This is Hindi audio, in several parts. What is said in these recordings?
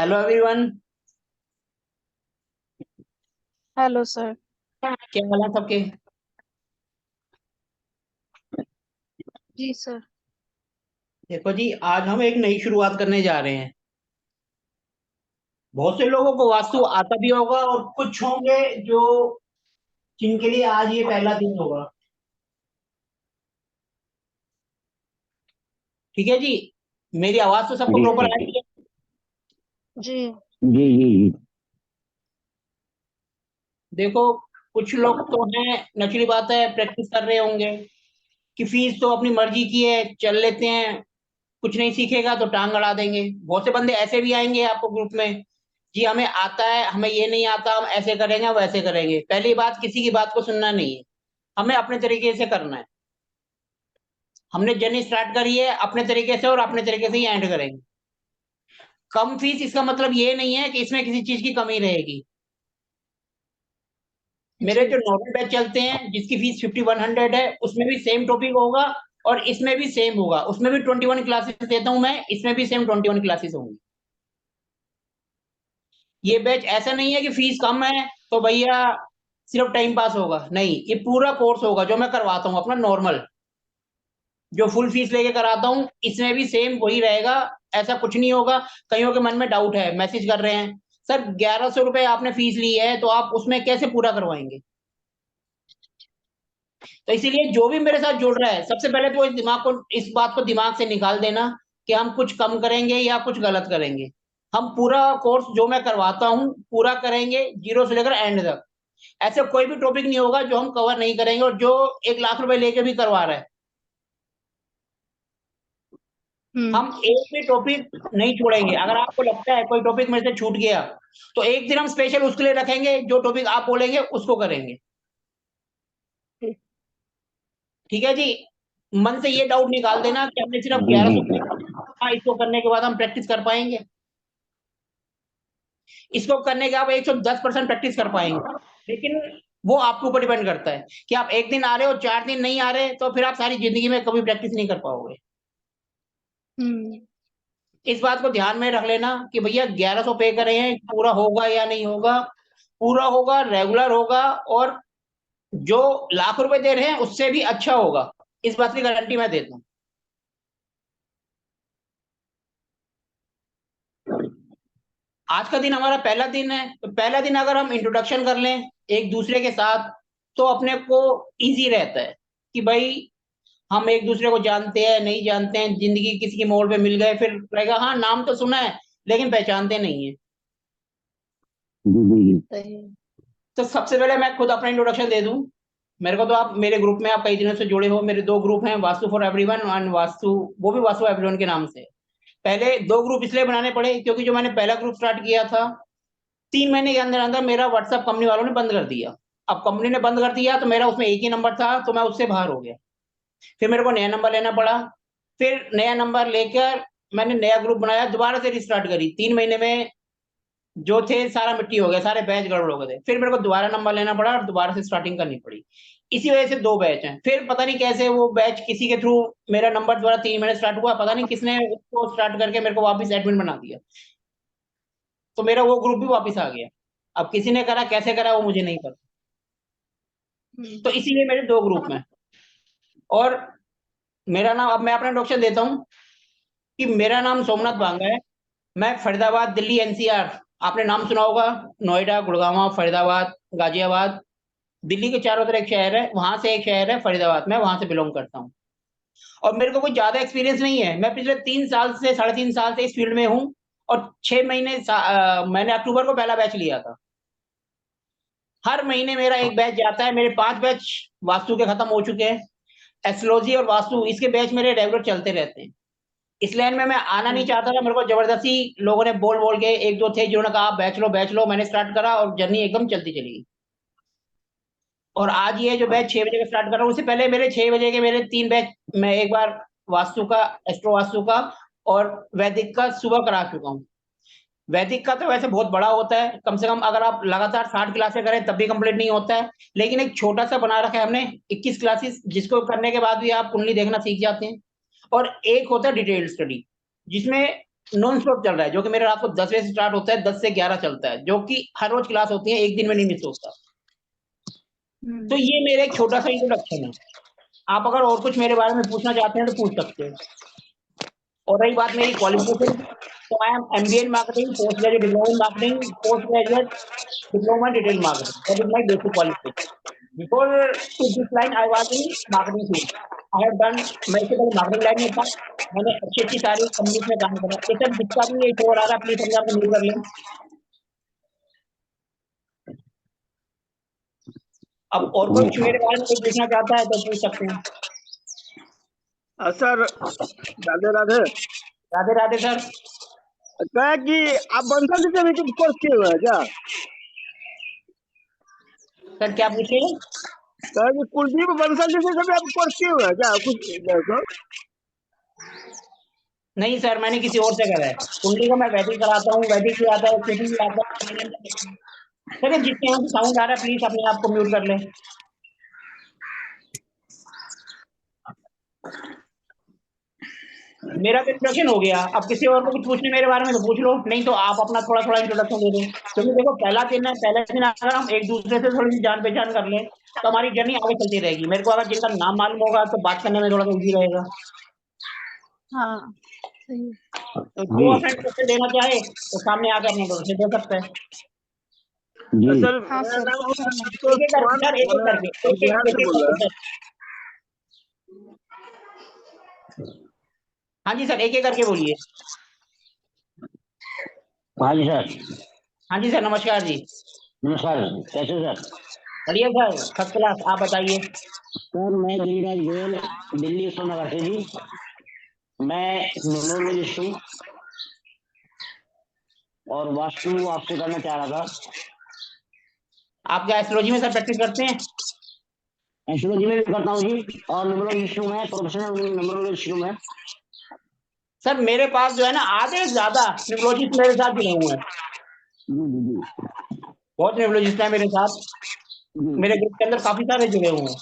Hello everyone. Hello sir. क्या हाल है सबके? जी सर। देखो जी, आज हम एक नई शुरुआत करने जा रहे हैं। बहुत से लोगों को वास्तु आता भी होगा और कुछ होंगे जो जिनके लिए आज ये पहला दिन होगा। ठीक है जी। मेरी आवाज तो सबको जी प्रॉपर आ सर। रही है? जी। जी जी जी। देखो, कुछ लोग तो हैं, नचली बात है, प्रैक्टिस कर रहे होंगे कि फीस तो अपनी मर्जी की है, चल लेते हैं। कुछ नहीं सीखेगा तो टांग अड़ा देंगे। बहुत से बंदे ऐसे भी आएंगे आपको ग्रुप में, जी हमें आता है, हमें ये नहीं आता, हम ऐसे करेंगे, हम वैसे करेंगे। पहली बात, किसी की बात को सुनना नहीं है, हमें अपने तरीके से करना है। हमने जर्नी स्टार्ट करी है अपने तरीके से और अपने तरीके से ही एंड करेंगे। कम फीस इसका मतलब ये नहीं है कि इसमें किसी चीज की कमी रहेगी। मेरे जो जी। नॉर्मल बैच चलते हैं जिसकी फीस 5100 है, उसमें भी सेम टॉपिक होगा और इसमें भी सेम होगा। उसमें भी 21 क्लासेस देता हूं मैं, इसमें भी सेम 21 क्लासेस होंगी। ये बैच ऐसा नहीं है कि फीस कम है तो भैया सिर्फ टाइम पास होगा, नहीं, ये पूरा कोर्स होगा जो मैं करवाता हूँ अपना नॉर्मल, जो फुल फीस लेके कराता हूँ, इसमें भी सेम वही रहेगा। ऐसा कुछ नहीं होगा। कईयों के मन में डाउट है, मैसेज कर रहे हैं, सर 1100 रुपए आपने फीस ली है तो आप उसमें कैसे पूरा करवाएंगे? तो इसीलिए जो भी मेरे साथ जुड़ रहा है, सबसे पहले तो इस बात को दिमाग से निकाल देना कि हम कुछ कम करेंगे या कुछ गलत करेंगे। हम पूरा कोर्स जो मैं करवाता हूँ पूरा करेंगे, जीरो से लेकर एंड तक। ऐसे कोई भी टॉपिक नहीं होगा जो हम कवर नहीं करेंगे, और जो 1 लाख रुपए लेके भी करवा रहा है, हम्म। हम एक भी टॉपिक नहीं छोड़ेंगे। अगर आपको लगता है कोई टॉपिक मेरे से छूट गया, तो एक दिन हम स्पेशल उसके लिए रखेंगे, जो टॉपिक आप बोलेंगे उसको करेंगे। ठीक है जी। मन से ये डाउट निकाल देना कि हमने सिर्फ जी जी 1100 जी। हाँ, इसको करने के बाद हम प्रैक्टिस कर पाएंगे, इसको करने के आप 110% प्रैक्टिस कर पाएंगे। लेकिन वो आपके ऊपर डिपेंड करता है कि आप एक दिन आ रहे हो, 4 दिन नहीं आ रहे, तो फिर आप सारी जिंदगी में कभी प्रैक्टिस नहीं कर पाओगे। हम्म। इस बात को ध्यान में रख लेना कि भैया 1100 पे करे हैं, पूरा होगा या नहीं होगा। पूरा होगा, रेगुलर होगा, और जो लाख रुपए दे रहे हैं उससे भी अच्छा होगा, इस बात की गारंटी मैं देता हूँ। आज का दिन हमारा पहला दिन है, तो पहला दिन अगर हम इंट्रोडक्शन कर लें एक दूसरे के साथ, तो अपने को इजी रहता है कि भाई हम एक दूसरे को जानते हैं नहीं जानते हैं, जिंदगी किसी की मोड़ पे मिल गए, फिर रहेगा हाँ नाम तो सुना है लेकिन पहचानते नहीं है। जी जी जी। सही। तो सबसे पहले मैं खुद अपना इंट्रोडक्शन दे दूं। मेरे को तो आप मेरे ग्रुप में आप कई दिनों से जुड़े हो, मेरे दो ग्रुप हैं, vastu for everyone and vastu, वो भी वास्तु एवरीवन के नाम से। पहले दो ग्रुप इसलिए बनाने पड़े क्योंकि जो मैंने पहला ग्रुप स्टार्ट किया था, 3 महीने के अंदर अंदर मेरा व्हाट्सएप कंपनी वालों ने बंद कर दिया। अब कंपनी ने बंद कर दिया तो मेरा उसमें एक ही नंबर था, तो मैं उससे बाहर हो गया। फिर मेरे को नया नंबर लेना पड़ा। फिर नया नंबर लेकर मैंने नया ग्रुप बनाया, दोबारा से रिस्टार्ट करी। 3 महीने में जो थे सारा मिट्टी हो गया, सारे बैच गड़बड़ हो गए थे। फिर मेरे को दोबारा नंबर लेना पड़ा और दोबारा से स्टार्टिंग करनी पड़ी। इसी वजह से दो बैच हैं। फिर पता नहीं कैसे वो बैच किसी के थ्रू मेरा नंबर दोबारा 3 महीने स्टार्ट हुआ, पता नहीं किसने उसको स्टार्ट करके मेरे को वापस एडमिन बना दिया, तो मेरा वो ग्रुप भी वापस आ गया। अब किसी ने करा, कैसे करा वो मुझे नहीं पता। हम्म। तो इसीलिए मेरे दो ग्रुप में। और मेरा नाम, अब मैं अपना इंट्रोडक्शन देता हूँ कि मेरा नाम सोमनाथ बांगा है। मैं फरीदाबाद, दिल्ली, एनसीआर, आपने नाम सुना होगा, नोएडा, गुड़गांव, फरीदाबाद, गाजियाबाद, दिल्ली के चारों तरफ एक शहर है, वहां से एक शहर है फरीदाबाद, मैं वहां से बिलोंग करता हूँ। और मेरे को कोई ज्यादा एक्सपीरियंस नहीं है, मैं पिछले 3 साल से, 3.5 साल से इस फील्ड में हूँ। और 6 महीने मैंने अक्टूबर को पहला बैच लिया था। हर महीने मेरा एक बैच जाता है, मेरे 5 बैच वास्तु के खत्म हो चुके हैं। एस्ट्रोलॉजी और वास्तु, इसके बैच मेरे रेगुलर चलते रहते हैं। इस लाइन में मैं आना नहीं हम्म। चाहता था, मेरे को जबरदस्ती लोगों ने बोल बोल के, एक दो थे जिन्होंने कहा आप बैच लो बैच लो, मैंने स्टार्ट करा और जर्नी एकदम चलती चली गई। और आज ये जो बैच 6 बजे का स्टार्ट कर रहा हूँ, उससे पहले मेरे 6 बजे के मेरे 3 बैच, मैं एक बार वास्तु का, एस्ट्रो वास्तु का और वैदिक का सुबह करा चुका हूँ। वैदिक का तो वैसे बहुत बड़ा होता है, कम से कम अगर आप लगातार 60 क्लासें करें तब भी कंप्लीट नहीं होता है। लेकिन एक छोटा सा बना रखा है हमने, 21 क्लासेस, जिसको करने के बाद भी आप कुंडली देखना सीख जाते हैं। और एक होता है डिटेल स्टडी, जिसमें नॉन स्टॉप चल रहा है, जो कि मेरा रात को 10 बजे से स्टार्ट होता है, 10 से 11 चलता है, जो कि हर रोज क्लास होती है, एक दिन में नहीं मिस होता। तो ये मेरा एक छोटा सा इंट्रोडक्शन है। आप अगर और कुछ मेरे बारे में पूछना चाहते हैं तो पूछ सकते हैं। और रही बात मेरी क्वालिफिकेशन, तो I am MBA in marketing, post graduate diploma in marketing, post graduate diploma in retail marketing. That is my basic qualification. Before to this line, I was in marketing field. I have done, मैं इससे पहले marketing line में था, मैंने अच्छी सारी कंपनीज में काम करा। ये सर जिसका भी ये शोर आ रहा है, प्लीज अपने आप को म्यूट कर लें। अब और कुछ मेरे बारे में कोई पूछना चाहता है तो पूछ सकते हैं। सर राधे राधे। राधे राधे सर। क्या है कि आप बंसल से भी कुछ कोर्स किए हुए हैं क्या? सर क्या पूछे? क्या है कि कुलदीप बंसल से भी आप कोर्स किए हुए हैं क्या कुछ? नहीं सर, मैंने किसी और से करा है। कुंडली को मैं वैदिक कराता हूँ, वैदिक भी आता है, कुकिंग भी आता है। सर जिसके यहाँ से साउंड आ रहा है प्लीज अपने आप को म्यूट कर लें। मेरा तो इंट्रोडक्शन हो गया। अब किसी और को कुछ पूछने मेरे बारे में तो पूछ लो, नहीं तो आप अपना थोड़ा थोड़ा इंट्रोडक्शन दे दो। क्योंकि देखो पहला दिन है, पहले दिन अगर हम एक दूसरे से थोड़ी सी जान पहचान कर लें तो हमारी जर्नी आगे चलती रहेगी। मेरे को अगर जिनका नाम मालूम होगा तो बात करने में थोड़ा सा ईजी रहेगा। हाँ सही है। तो जो अपना इंट्रोडक्शन देना चाहे तो सामने आकर अपना इंट्रोडक्शन दे सकता है। जी सर हाँ मेरा सर, नाम सर मैं संतोष एक एक करके कुमार, सर, एक एक मैं करके बिहार से बोल रहा हूँ। हाँ जी सर, एक एक करके बोलिए। हाँ जी सर। हाँ जी सर, नमस्कार जी। नमस्कार, कैसे सर? बढ़िया सर, फर्स्ट क्लास। आप बताइए। सर मैं गिरिराज गोयल, दिल्ली सोनगर से जी। मैं न्यूमरोलॉजिस्ट हूँ और वास्तु आपसे करना चाह रहा था। आप क्या एस्ट्रोलॉजी में सर प्रैक्टिस करते हैं? एस्ट्रोलॉजी में भी करता हूँ जी, और न्यूमरोलॉजिस्ट हूँ मैं, प्रोफेशनल न्यूमरोलॉजिस्ट हूँ मैं। सर मेरे पास जो है ना आधे से ज्यादा न्यूमरोलॉजिस्ट मेरे साथ जुड़े हुए हैं। जी जी जी बहुत न्यूमरोलॉजिस्ट हैं मेरे साथ। जी। मेरे ग्रुप के अंदर काफी सारे जुड़े हुए हैं।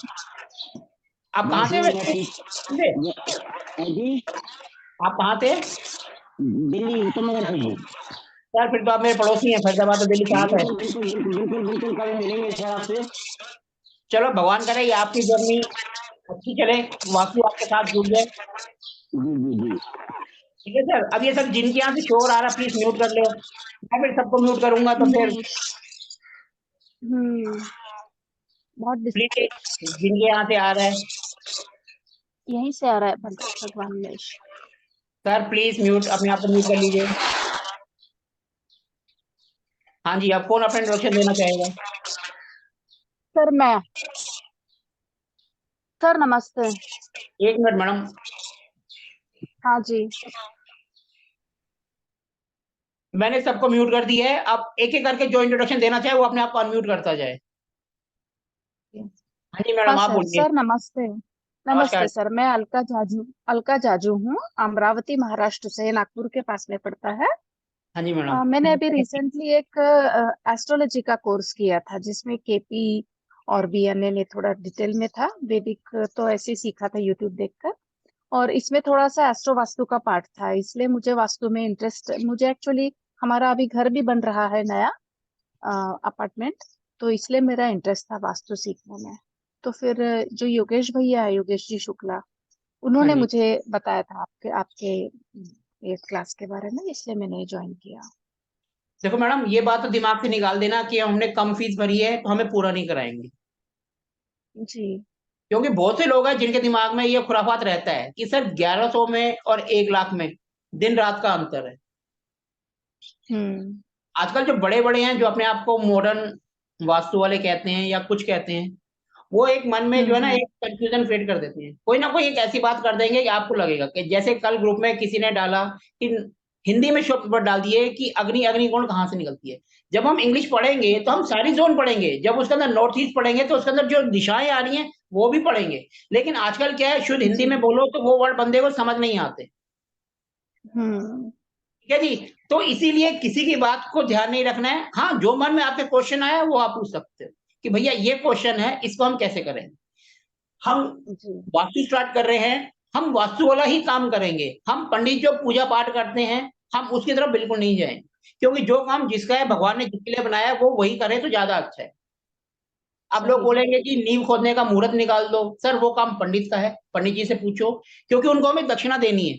आप कहाँ से वैसे मैं वैसे? जी आप कहाँ से? दिल्ली उत्तर नगर से जी। सर फिर तो आप मेरे पड़ोसी हैं, फैजाबाद तो दिल्ली साथ है। बिल्कुल बिल्कुल बिल्कुल बिल्कुल बिल्कुल, कभी मिलेंगे सर आपसे। चलो भगवान करे ये आपकी जर्नी अच्छी चले, वास्तु आपके साथ जुड़ जाए। जी जी जी। ठीक है सर। अब ये सब जिनके यहाँ से शोर आ रहा है प्लीज म्यूट कर लो। मैं फिर सबको म्यूट करूंगा तो फिर बहुत प्लीज जिनके यहाँ से आ रहा है यहीं से आ रहा है भगवान महेश। सर प्लीज म्यूट, अपने आप को म्यूट कर लीजिए। हाँ जी, अब कौन अपना इंट्रोडक्शन देना चाहेगा? सर मैं, सर नमस्ते। एक मिनट मैडम। हाँ जी। मैंने सबको म्यूट कर दिया है। अब एक एक करके जो इंट्रोडक्शन देना चाहे वो अपने आप को अनम्यूट करता जाए। हाँ जी हाँ मैडम, आप सर, बोलिए। सर नमस्ते। नमस्ते नमस्कार। सर, मैं अलका जाजू हूँ, अमरावती महाराष्ट्र से, नागपुर के पास में पड़ता है। हाँ जी मैडम। मैंने अभी रिसेंटली एक एस्ट्रोलॉजी का कोर्स किया था जिसमें केपी और बीएनए में थोड़ा डिटेल में था। वैदिक तो ऐसे ही सीखा था यूट्यूब देखकर, और इसमें थोड़ा सा एस्ट्रो वास्तु का पार्ट था, इसलिए मुझे वास्तु में इंटरेस्ट, मुझे एक्चुअली हमारा अभी घर भी बन रहा है नया अपार्टमेंट, तो इसलिए मेरा इंटरेस्ट था वास्तु सीखने में। तो फिर जो योगेश भैया है, योगेश जी शुक्ला, हाँ उन्होंने जी मुझे बताया था आपके आपके ये क्लास के बारे में, इसलिए मैंने ज्वाइन किया। देखो मैडम, ये बात तो दिमाग से निकाल देना कि हमने कम फीस भरी है तो हमें पूरा नहीं कराएंगे। जी। क्योंकि बहुत से लोग हैं जिनके दिमाग में ये खुराफात रहता है कि सर 1100 में और 1 लाख में दिन रात का अंतर है। हम्म आजकल जो बड़े बड़े हैं जो अपने आप को मॉडर्न वास्तु वाले कहते हैं या कुछ कहते हैं, वो एक मन में जो है ना हम्म एक कंफ्यूजन क्रिएट कर देते हैं। कोई ना कोई एक ऐसी बात कर देंगे कि आपको लगेगा कि जैसे कल ग्रुप में किसी ने डाला कि हिंदी में शब्द पर डाल दिए कि अग्नि अग्निकोण कहाँ से निकलती है। जब हम इंग्लिश पढ़ेंगे तो हम सारी जोन पढ़ेंगे, जब उसके अंदर नॉर्थ ईस्ट पढ़ेंगे तो उसके अंदर जो दिशाएं आ रही हैं वो भी पढ़ेंगे। लेकिन आजकल क्या है, शुद्ध हिंदी जी। में बोलो तो वो वर्ड बंदे को समझ नहीं आते। हम्म ठीक है जी। तो इसीलिए किसी की बात को ध्यान नहीं रखना है। हाँ, जो मन में आपके क्वेश्चन आया वो आप पूछ सकते हो कि भैया ये क्वेश्चन है, इसको हम कैसे करें। हम जी। वास्तु स्टार्ट कर रहे हैं, हम वास्तु वाला ही काम करेंगे। हम पंडित जो पूजा पाठ करते हैं हम उसकी तरफ बिल्कुल नहीं जाएंगे, क्योंकि जो काम जिसका है, भगवान ने जिसके लिए बनाया है, वो वही करे तो ज्यादा अच्छा है। अब लोग सही है। बोलेंगे कि नींव खोदने का मुहूर्त निकाल दो, सर वो काम पंडित का है, पंडित जी से पूछो, क्योंकि उनको हमें दक्षिणा देनी है।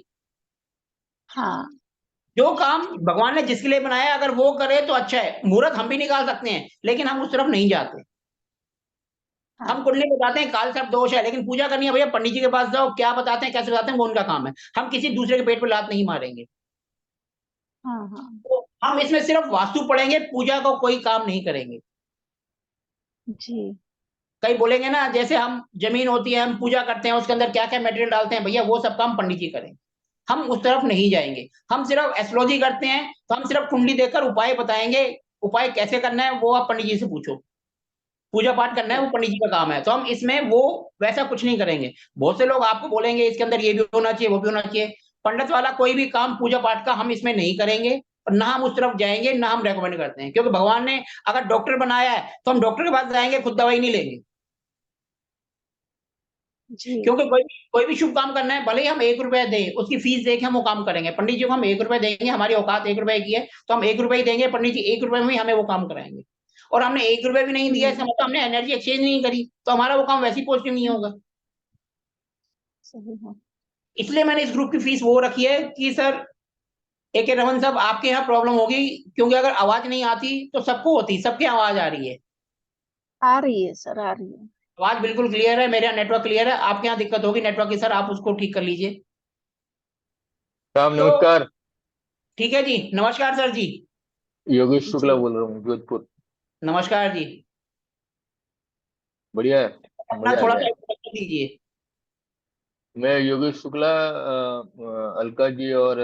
हाँ जो काम भगवान ने जिसके लिए बनाया है, अगर वो करे तो अच्छा है। मुहूर्त हम भी निकाल सकते हैं, लेकिन हम उस तरफ नहीं जाते। हम हाँ कुंडली बताते हैं काल सर्प दोष है, लेकिन पूजा करनी है भैया, पंडित जी के पास जाओ, क्या बताते हैं कैसे बताते हैं वो उनका काम है। हम किसी दूसरे के पेट पे लात नहीं मारेंगे। हाँ हाँ तो हम इसमें सिर्फ वास्तु पढ़ेंगे, पूजा का कोई काम नहीं करेंगे। जी। कई बोलेंगे ना, जैसे हम जमीन होती है, हम पूजा करते हैं, उसके अंदर क्या क्या मटेरियल डालते हैं, भैया वो सब काम पंडित जी करें। हम उस तरफ नहीं जाएंगे। हम सिर्फ एस्ट्रोलॉजी करते हैं, तो हम सिर्फ कुंडली देखकर उपाय बताएंगे। उपाय कैसे करना है वो आप पंडित जी से पूछो। पूजा पाठ करना है वो पंडित जी का काम है, तो हम इसमें वो वैसा कुछ नहीं करेंगे। बहुत से लोग आपको बोलेंगे इसके अंदर ये भी होना चाहिए, वो भी होना चाहिए। पंडित वाला कोई भी काम पूजा पाठ का हम इसमें नहीं करेंगे, और ना हम उस तरफ जाएंगे, ना हम रेकमेंड करते हैं। क्योंकि भगवान ने अगर डॉक्टर बनाया है, तो हम डॉक्टर के पास जाएंगे, खुद दवाई नहीं लेंगे। जी क्योंकि कोई भी शुभ काम करना है, भले ही हम 1 रुपया दें, उसकी फीस देके हम वो काम करेंगे। पंडित जी को हम 1 रुपया देंगे, हमारी औकात 1 रुपए की है, तो हम 1 रुपया ही देंगे, पंडित जी 1 रुपए में ही हमें वो काम कराएंगे। और हमने 1 रुपया भी नहीं दिया, इसका मतलब हमने एनर्जी एक्सचेंज नहीं करी, तो हमारा वो काम वैसे ही पॉजिटिव नहीं होगा। सही है। इसलिए मैंने इस ग्रुप की फीस वो रखी है कि सर, AK रमन साहब, आपके यहाँ प्रॉब्लम होगी, क्योंकि अगर आवाज नहीं आती तो सबको होती, सबके आवाज आ रही है। आ रही है सर, आ रही है। आवाज बिल्कुल क्लियर है, मेरा नेटवर्क क्लियर है। आपके यहाँ दिक्कत होगी नेटवर्क की, सर आप उसको ठीक कर लीजिए। साहब तो नमस्कार। ठीक है जी, नमस्कार सर जी। योगेश शुक्ला जी बोल रहा हूँ, जोधपुर। नमस्कार जी। बढ़िया है, अपना मजा आ थोड़ा गया। सा introduction दीजिए। मैं योगेश शुक्ला, अलका जी और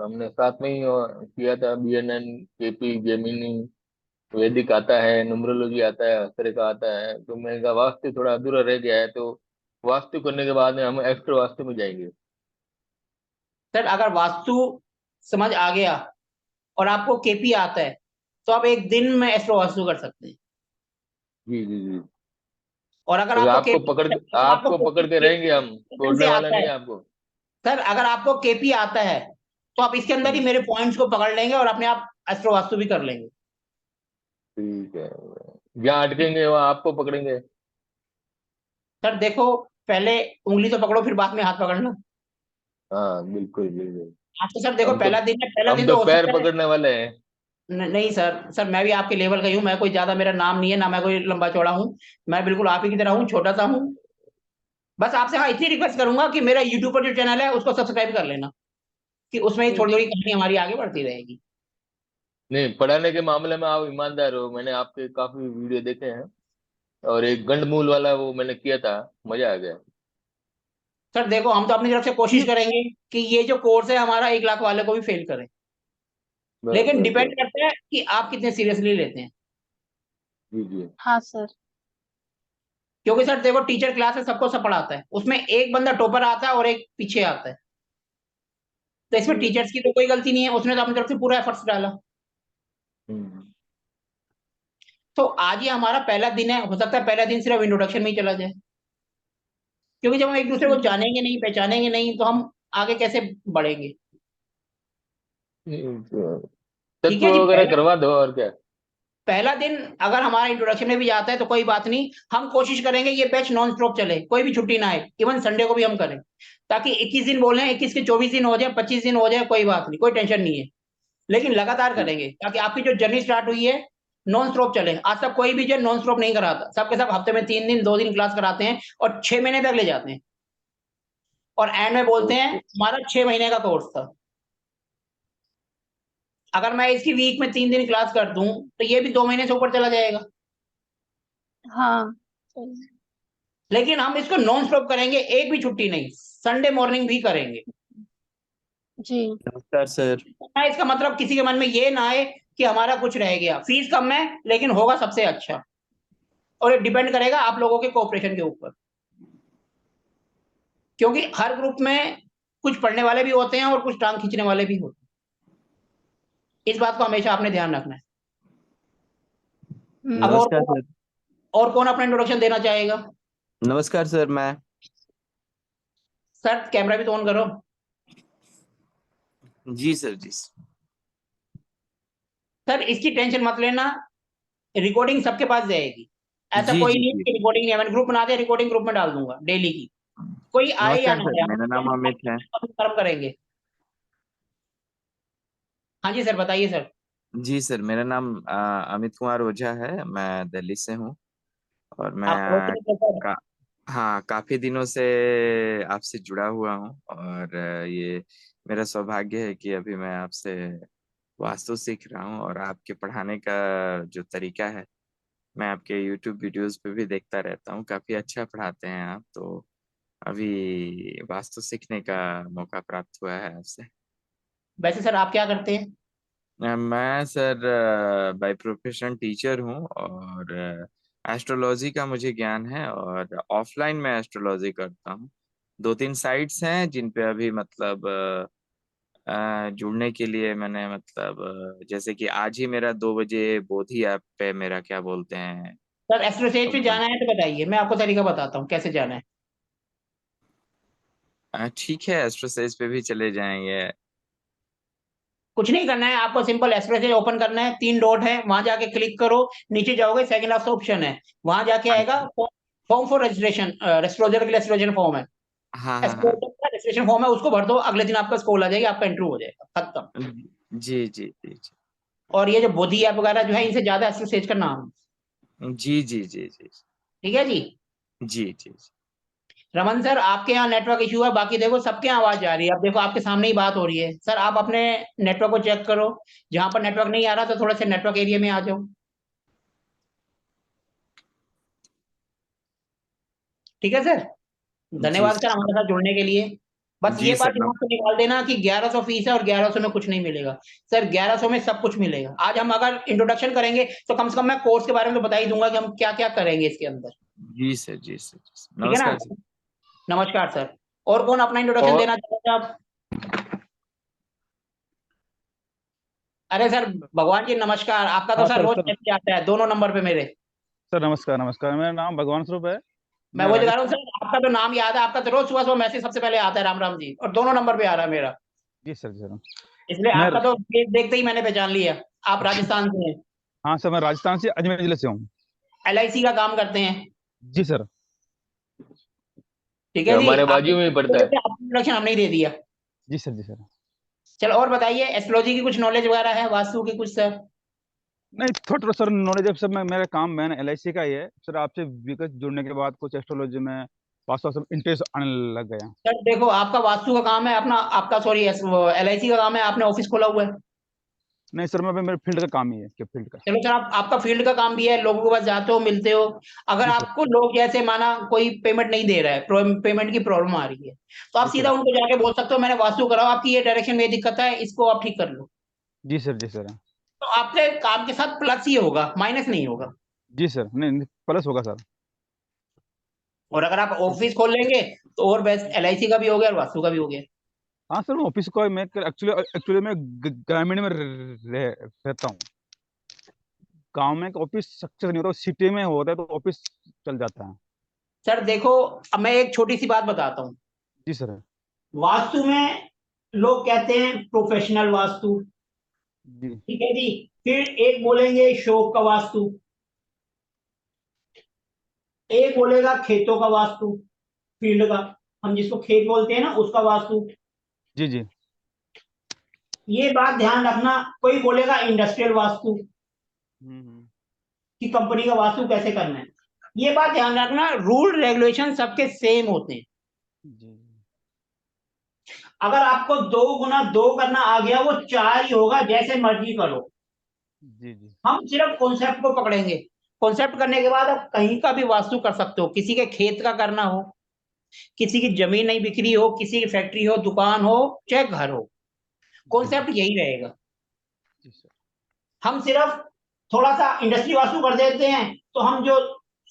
हमने साथ में ही किया था। BNN, KP, जेमिनी, वैदिक आता है, न्यूमरोलॉजी आता है, हस्तरेखा का आता है। तो मैंने कहा वास्तु थोड़ा अधूरा रह गया है, तो वास्तु करने के बाद में हम एक्स्ट्रा वास्तु में जाएंगे। सर अगर वास्तु समझ आ गया और आपको KP आता है, तो आप एक दिन में एस्ट्रो वास्तु कर सकते हैं। जी जी जी। और अगर तो आपको आपको KP, पकड़ अगर आपको आपको पकड़ के रहेंगे हम, से छोड़ने वाला आता नहीं है, है आपको। सर अगर आपको KP आता है, तो आप इसके अंदर ही हम्म, मेरे पॉइंट्स को पकड़ लेंगे और अपने आप एस्ट्रो वास्तु भी कर लेंगे। ठीक है। जहाँ अटकेंगे वहाँ आपको पकड़ेंगे। सर देखो, पहले उंगली तो पकड़ो, फिर बाद में हाथ पकड़ना। हाँ बिल्कुल बिल्कुल। आपको सर देखो, हम तो पहला दिन है, पहला हम दिन तो तो हो पैर सकता है। पकड़ने वाले हैं। नहीं सर, सर मैं भी आपके लेवल का ही हूँ, मैं कोई ज्यादा, मेरा नाम नहीं है ना, मैं कोई लंबा चौड़ा हूँ। मैं बिल्कुल आप ही की तरह हूँ, छोटा सा हूँ। बस आपसे हाँ इतनी रिक्वेस्ट करूंगा कि मेरा यूट्यूब पर जो चैनल है उसको सब्सक्राइब कर लेना, कि उसमें थोड़ी जी थोड़ी कहानी हमारी आगे बढ़ती रहेगी। नहीं, पढ़ाने के मामले में आप ईमानदार हो। मैंने आपके काफी वीडियो देखे हैं, और एक गंडमूल वाला वो मैंने किया था, मजा आ गया। सर देखो, हम तो अपनी तरफ से कोशिश करेंगे कि ये जो कोर्स है हमारा 1 लाख वाले को भी फेल करे, बस लेकिन बस डिपेंड बस। करता है कि आप कितने सीरियसली लेते हैं। जी जी। हाँ सर। क्योंकि सर देखो, टीचर क्लास है, सबको सब पढ़ाता है, उसमें एक बंदा टॉपर आता है और एक पीछे आता है। तो इसमें जी टीचर्स की तो कोई गलती नहीं है, उसने तो अपनी तरफ से पूरा एफर्ट्स डाला। हम्म। तो आज ये हमारा पहला दिन है, हो सकता है पहला दिन सिर्फ इंट्रोडक्शन में ही चला जाए। क्योंकि जब हम एक दूसरे को हम्म, जानेंगे नहीं, पहचानेंगे नहीं, तो हम आगे कैसे बढ़ेंगे। ठीक तत्व है जी, वगैरह करवा दो, और क्या। पहला दिन अगर हमारा इंट्रोडक्शन में भी जाता है तो कोई बात नहीं। हम कोशिश करेंगे ये बैच नॉन स्टॉप चले, कोई भी छुट्टी ना आए, इवन संडे को भी हम करें, ताकि 21 दिन बोल रहे हैं, 21 के 24 दिन हो जाए, 25 दिन हो जाए, कोई बात नहीं, कोई टेंशन नहीं है। लेकिन लगातार जी करेंगे, ताकि आपकी जो जर्नी स्टार्ट हुई है नॉन स्टॉप चले। आज तक कोई भी जो नॉन स्टॉप नहीं कराता, सबके सब हफ्ते में 3 दिन 2 दिन क्लास कराते हैं और 6 महीने तक ले जाते हैं, और एंड में बोलते हैं ओके। हमारा 6 महीने का कोर्स था। अगर मैं इसकी वीक में 3 दिन क्लास कर दूं, तो ये भी 2 महीने से ऊपर चला जाएगा। हाँ सही। लेकिन हम इसको नॉन स्टॉप करेंगे, एक भी छुट्टी नहीं, संडे मॉर्निंग भी करेंगे। जी नमस्कार सर। ना इसका मतलब किसी के मन में ये ना आए कि हमारा कुछ रह गया। फीस कम है, लेकिन होगा सबसे अच्छा, और ये डिपेंड करेगा आप लोगों के कोऑपरेशन के ऊपर। क्योंकि हर ग्रुप में कुछ पढ़ने वाले भी होते हैं और कुछ टांग खींचने वाले भी होते हैं। इस बात को हमेशा आपने ध्यान रखना है। अब नमस्कार सर। और कौन अपना इंट्रोडक्शन देना चाहेगा? नमस्कार सर। मैं सर कैमरा भी तो ऑन करो। जी सर, जी सर। सर इसकी टेंशन मत लेना, रिकॉर्डिंग सबके पास जाएगी। ऐसा जी, कोई जी, नहीं है जी। कि रिकॉर्डिंग नहीं है, मैंने ग्रुप बना दिया, रिकॉर्डिंग ग्रुप में डाल दूंगा डेली की, कोई आए या नमस्कार ना सर, आए, हम मेरा नाम अमित है। कर्म करेंगे। हाँ जी सर, बताइए सर। जी सर, मेरा नाम अमित कुमार ओझा है। मैं दिल्ली से हूँ और मैं आप पहुंच गए सर? का हाँ, काफ़ी दिनों से आपसे जुड़ा हुआ हूँ और ये मेरा सौभाग्य है कि अभी मैं आपसे वास्तु सीख रहा हूँ और आपके पढ़ाने का जो तरीका है, मैं आपके यूट्यूब वीडियोज़ पे भी देखता रहता हूँ। काफ़ी अच्छा पढ़ाते हैं आप, तो अभी वास्तु सीखने का मौका प्राप्त हुआ है आपसे। वैसे सर आप क्या करते हैं? मैं सर बाय प्रोफेशन टीचर हूँ और एस्ट्रोलॉजी का मुझे ज्ञान है और ऑफलाइन में एस्ट्रोलॉजी करता हूँ। 2-3 साइट्स हैं जिन पे अभी मतलब जुड़ने के लिए मैंने मतलब जैसे कि आज ही मेरा 2 बजे बोधि ऐप पे मेरा क्या बोलते हैं। सर एस्ट्रोसेज पे जाना है तो बताइए, मैं आपको तरीका बताता हूँ कैसे जाना है। ठीक है, एस्ट्रोसेज पे भी चले जाएंगे। कुछ नहीं करना है आपको, सिंपल एस्ट्रोसेज ओपन करना है, 3 डॉट है, वहां जाके क्लिक करो, नीचे जाओगे सेकंड लास्ट ऑप्शन है, वहां जाके आएगा फॉर्म फॉर रजिस्ट्रेशन, एस्ट्रोलॉजर के लिए रजिस्ट्रेशन फॉर्म है, हाँ हाँ हाँ। एस्ट्रोलॉजर का रजिस्ट्रेशन फॉर्म है, उसको भर दो, अगले दिन आपका कॉल आ जाएगी, आपका इंटरव्यू हो जाएगा, खत्म। जी जी जी जी और ये जो बोधी ऐप वगैरह जो है, इनसे ज्यादा एस्ट्रोसेज का नाम, जी जी जी जी ठीक है जी। जी जी जी। रमन सर आपके यहाँ नेटवर्क इश्यू है, बाकी देखो सबके यहाँ आवाज जा रही है, अब देखो आपके सामने ही बात हो रही है। सर आप अपने नेटवर्क को चेक करो, जहां पर नेटवर्क नहीं आ रहा तो थोड़ा सा नेटवर्क एरिया में आ जाओ, ठीक है सर। जी धन्यवाद सर सर। हमारे साथ जुड़ने के लिए। बस जी ये बात सर। दिमाग से निकाल देना कि 1100 फीस है और 1100 में कुछ नहीं मिलेगा। सर 1100 में सब कुछ मिलेगा। आज हम अगर इंट्रोडक्शन करेंगे तो कम से कम मैं कोर्स के बारे में तो बता ही दूंगा कि हम क्या क्या करेंगे इसके अंदर, जी सर। जी सर। जी सर। ठीक है ना। नमस्कार सर। नमस्कार सर। और कौन अपना इंट्रोडक्शन और देना चाहते हैं आप? अरे सर भगवान जी नमस्कार, आपका तो हाँ सर सर रोज सर। मैसेज आता है दोनों नंबर पे मेरे। सर नमस्कार नमस्कार, मेरा नाम भगवान स्वरूप है। मैं मैं वो जगा रहा हूँ राजस्थान। सर, आपका तो नाम याद है, आपका तो रोज सुबह सुबह मैसेज सबसे पहले आता है राम राम जी, और दोनों नंबर पे आ रहा है मेरा, जी सर जी सर। इसलिए मैं आपका तो फेस देखते ही मैंने पहचान लिया, आप राजस्थान से हैं, हाँ सर, मैं राजस्थान से अजमेर जिले से हूँ। LIC का काम करते हैं, जी सर। ठीक ये है जी। हमारे आपको बाजू में ही पड़ता है। इंट्रोडक्शन हमने ही दे दिया। जी सर जी सर। चलो और बताइए, एस्ट्रोलॉजी की कुछ नॉलेज वगैरह है, वास्तु की कुछ सर? नहीं, थोड़ा थोड़ा सर नॉलेज है सर। मैं मेरा काम मैंने LIC का ही है सर। आपसे विगत जुड़ने के बाद कुछ एस्ट्रोलॉजी में वास्तव सब इंटरेस्ट आने लग गया। सर देखो आपका वास्तु का काम है अपना, आपका सॉरी LIC का काम है, आपने ऑफिस खोला हुआ है। नहीं सर, मैं मेरे फील्ड का काम ही है, के फील्ड का। चलो सर आपका फील्ड का काम भी है, लोगों के पास जाते हो मिलते हो, अगर जी सर। आपको लोग जैसे माना कोई पेमेंट नहीं दे रहा है, पेमेंट की प्रॉब्लम आ रही है, तो आप जी सीधा सर। उनको जाके बोल सकते हो मैंने वास्तु कराओ, आपकी ये डायरेक्शन में ये दिक्कत है, इसको आप ठीक कर लो, जी सर जी सर। तो आपके काम के साथ प्लस ही होगा, माइनस नहीं होगा। जी सर, नहीं नहीं, प्लस होगा सर। और अगर आप ऑफिस खोल लेंगे तो और बेस्ट, LIC का भी हो गया और वास्तु का भी हो गया। हाँ सर, मैं ऑफिस को मैं एक्चुअली एक्चुअली मैं ग्रामीण में रहता हूँ। गांव में ऑफिस सक्सेस नहीं होता, सिटी में होता है तो ऑफिस चल जाता है। सर देखो, अब मैं एक छोटी सी बात बताता हूँ, जी सर। वास्तु में लोग कहते हैं प्रोफेशनल वास्तु, जी ठीक है जी, फिर एक बोलेंगे शौक का वास्तु, एक बोलेगा खेतों का वास्तु, फील्ड का, हम जिसको खेत बोलते हैं ना उसका वास्तु। जी जी। ये बात ध्यान रखना, कोई बोलेगा इंडस्ट्रियल वास्तु, हम्म। कि कंपनी का वास्तु कैसे करना है। ये बात ध्यान रखना, रूल रेगुलेशन सबके सेम होते हैं। जी अगर आपको 2 गुना 2 करना आ गया, वो 4 ही होगा, जैसे मर्जी करो। जी जी। हम सिर्फ कॉन्सेप्ट को पकड़ेंगे, कॉन्सेप्ट करने के बाद आप कहीं का भी वास्तु कर सकते हो, किसी के खेत का करना हो, किसी की जमीन नहीं बिक्री हो, किसी की फैक्ट्री हो, दुकान हो, चाहे घर हो, जी जी। कॉन्सेप्ट यही रहेगा। जी सर। हम सिर्फ थोड़ा सा इंडस्ट्री वास्तु कर देते हैं, तो हम जो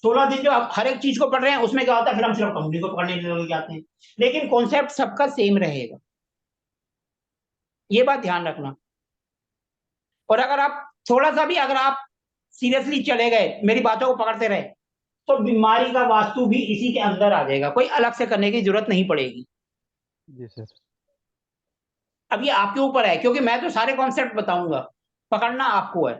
16 दिन जो हर एक चीज को पढ़ रहे हैं उसमें क्या होता है, फिर हम सिर्फ कंपनी को पकड़ने लग जाते हैं, लेकिन कॉन्सेप्ट सबका सेम रहेगा, ये बात ध्यान रखना। और अगर आप थोड़ा सा भी अगर आप सीरियसली चले गए, मेरी बातों को पकड़ते रहे, तो बीमारी का वास्तु भी इसी के अंदर आ जाएगा, कोई अलग से करने की जरूरत नहीं पड़ेगी। जी सर। अब ये आपके ऊपर है, क्योंकि मैं तो सारे कॉन्सेप्ट बताऊंगा, पकड़ना आपको है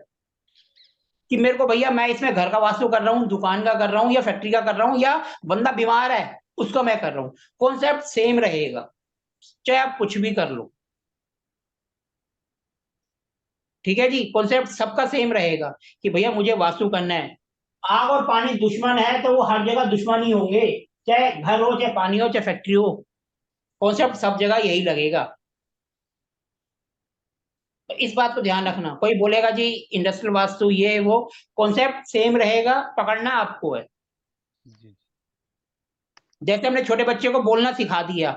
कि मेरे को भैया मैं इसमें घर का वास्तु कर रहा हूँ, दुकान का कर रहा हूँ, या फैक्ट्री का कर रहा हूँ, या बंदा बीमार है उसका मैं कर रहा हूँ। कॉन्सेप्ट सेम रहेगा, चाहे आप कुछ भी कर लो। ठीक है जी, कॉन्सेप्ट सबका सेम रहेगा कि भैया मुझे वास्तु करना है। आग और पानी दुश्मन है तो वो हर जगह दुश्मन ही होंगे, चाहे घर हो, चाहे पानी हो, चाहे फैक्ट्री हो, कॉन्सेप्ट सब जगह यही लगेगा। तो इस बात को ध्यान रखना। कोई बोलेगा जी इंडस्ट्रियल वास्तु ये वो, कॉन्सेप्ट सेम रहेगा, पकड़ना आपको है। जी जैसे हमने छोटे बच्चे को बोलना सिखा दिया,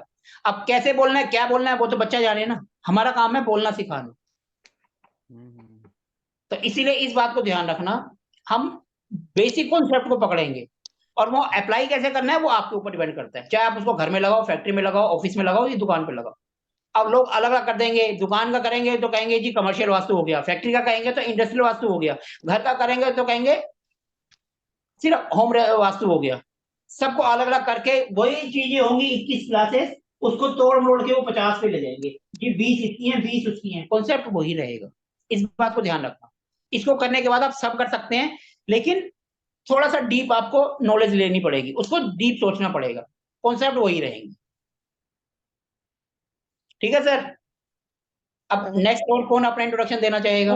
अब कैसे बोलना है, क्या बोलना है, वो तो बच्चा जाने ना, हमारा काम है बोलना सिखाना। हम्म। तो इसीलिए इस बात को ध्यान रखना, हम बेसिक कॉन्सेप्ट को पकड़ेंगे और वो अप्लाई कैसे करना है वो आपके ऊपर डिपेंड करता है। चाहे आप उसको घर में लगाओ, फैक्ट्री में लगाओ, ऑफिस में लगाओ, या दुकान पे लगाओ। अब लोग अलग अलग कर देंगे, दुकान का करेंगे तो कहेंगे जी कमर्शियल वास्तु हो गया, फैक्ट्री का कहेंगे तो इंडस्ट्रियल वास्तु हो गया, घर का करेंगे तो कहेंगे सिर्फ होम वास्तु हो गया। सबको अलग अलग करके वही चीजें होंगी 21 क्लासेस, उसको तोड़ मोड़ के वो 50 पे ले जाएंगे जी, 20 इसकी है, 20 उसकी है, कॉन्सेप्ट वही रहेगा। इस बात को ध्यान रखना। इसको करने के बाद आप सब कर सकते हैं, लेकिन थोड़ा सा डीप आपको नॉलेज लेनी पड़ेगी, उसको डीप सोचना पड़ेगा, कॉन्सेप्ट वही रहेंगे। ठीक है सर। अब नेक्स्ट और कौन अपना इंट्रोडक्शन देना चाहेगा?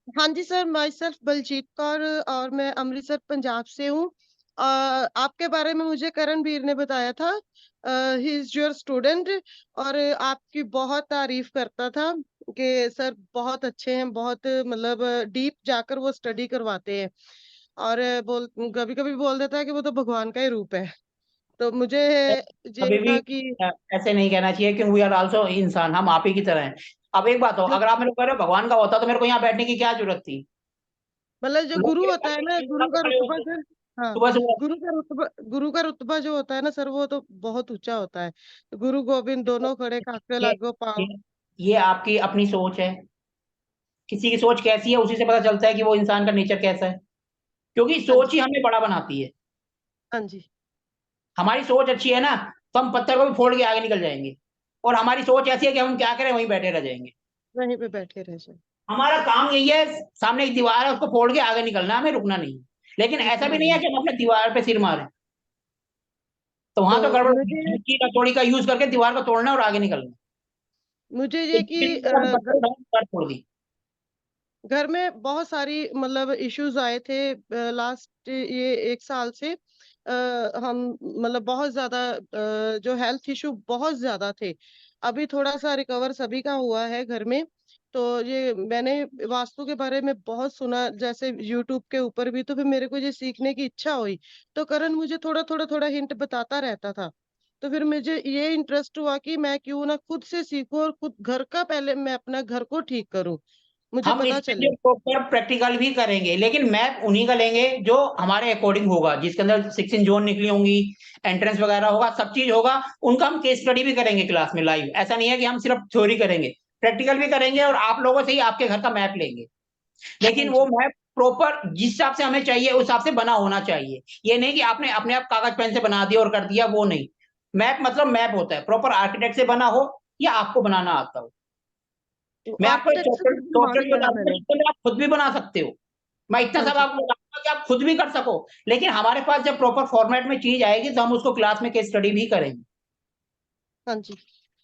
हाँ जी sir, myself Baljeet Kaur और मैं अमृतसर पंजाब से हूँ। आपके बारे में मुझे करणवीर ने बताया था, ही इज योर स्टूडेंट, और आपकी बहुत तारीफ करता था कि सर बहुत अच्छे हैं, बहुत मतलब डीप जाकर वो स्टडी करवाते हैं, और बोल कभी कभी बोल देता है कि वो तो भगवान का ही रूप है। तो मुझे कभी ये भी था कि ऐसे नहीं कहना चाहिए, क्योंकि वी आर आल्सो इंसान, हम आप ही की तरह हैं। अब एक बात हो, जो अगर आप मेरे को कह रहे हो भगवान का होता तो मेरे को यहाँ बैठने की क्या जरूरत थी? मतलब जो लोग गुरु मेरे होता है ना, सामने गुरु का खड़े रुतबा होते जो, हाँ, सुबह सुबह। गुरु का रुतबा जो होता है ना सर, वो तो बहुत ऊंचा होता है। गुरु गोविंद दोनों खड़े काके ये लागो पाओ। ये ये आपकी अपनी सोच है, किसी की सोच कैसी है उसी से पता चलता है कि वो इंसान का नेचर कैसा है, क्योंकि हाँ सोच जी, ही हमें बड़ा बनाती है। हाँ जी, हमारी सोच अच्छी है ना, तो हम पत्थर को भी फोड़ के आगे निकल जाएंगे, और हमारी सोच ऐसी है कि हम क्या करें, वहीं बैठे रह जाएंगे। वहीं पे बैठे रह जाए, हमारा काम यही है, सामने एक दीवार है उसको फोड़ के आगे निकलना है, हमें रुकना नहीं है। लेकिन ऐसा भी रुकना नहीं है नहीं। कि हम अपने दीवार पे सिर मारें, तो वहां तो तो गड़बड़ मुझे मिट्टी का तोड़ी का यूज करके दीवार को तोड़ना है और आगे निकलना है। मुझे तो ये कि पत्थर उठाया, दीवार तोड़ दी। घर में बहुत सारी मतलब इश्यूज आए थे लास्ट ये 1 साल से। हम मतलब बहुत ज्यादा जो हेल्थ इशू बहुत ज्यादा थे। अभी थोड़ा सा रिकवर सभी का हुआ है घर में। तो ये मैंने वास्तु के बारे में बहुत सुना, जैसे यूट्यूब के ऊपर भी, तो फिर मेरे को ये सीखने की इच्छा हुई। तो करण मुझे थोड़ा थोड़ा हिंट बताता रहता था। तो फिर मुझे ये इंटरेस्ट हुआ कि मैं क्यों ना खुद से सीखूं और खुद घर का, पहले मैं अपना घर को ठीक करूं, मुझे हम पता इसमें चले। जो प्रॉपर प्रैक्टिकल भी करेंगे, लेकिन मैप उन्हीं का लेंगे जो हमारे अकॉर्डिंग होगा, जिसके अंदर 16 जोन निकली होंगी, एंट्रेंस वगैरह होगा, सब चीज होगा। उनका हम केस स्टडी भी करेंगे क्लास में लाइव। ऐसा नहीं है कि हम सिर्फ थ्योरी करेंगे, प्रैक्टिकल भी करेंगे, और आप लोगों से ही आपके घर का मैप लेंगे। हाँ लेकिन वो जी, मैप प्रॉपर जिस हिसाब से हमें चाहिए उस हिसाब से बना होना चाहिए। ये नहीं कि आपने अपने आप कागज पेन से बना दिया और कर दिया, वो नहीं। मैप मतलब मैप होता है, प्रॉपर आर्किटेक्ट से बना हो या आपको बनाना आता हो। तो मैं आपको एक आर्किटेक्ट से कुछ बनवा सॉफ्टवेयर लिया बता है दूंगा मैंने। जिसके अंदर आप खुद भी बना सकते हो। मैं इतना हाँ सब जी, आपको बताऊंगा कि आप खुद भी कर सको। लेकिन हमारे पास जब प्रॉपर फॉर्मेट में चीज आएगी तो हम उसको क्लास में केस स्टडी भी करेंगे, हाँ जी,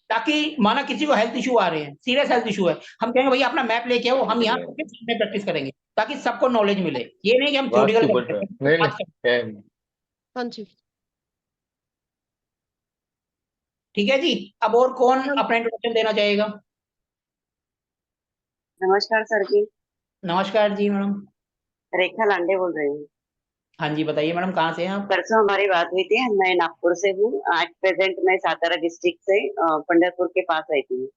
ताकि माना किसी को हेल्थ इशू आ रहे हैं, सीरियस हेल्थ इशू है, हम कहेंगे भैया अपना मैप लेके आओ, हम यहाँ में प्रैक्टिस करेंगे, ताकि सबको नॉलेज मिले। ये नहीं कि हम थ्योरिकल वास्तु पर करते नहीं हैं। नहीं है। हाँ जी, ठीक है जी। अब और कौन हाँ। अपना इंट्रोडक्शन देना चाहेगा? नमस्कार सर जी। नमस्कार जी मैडम। रेखा लांडे बोल रही हूँ। हाँ जी, बताइए मैडम, कहाँ से हैं आप? परसों हमारी बात हुई थी, मैं नागपुर से हूँ। आज प्रेजेंट मैं सातारा डिस्ट्रिक्ट से पंढरपुर के पास रहती हूँ।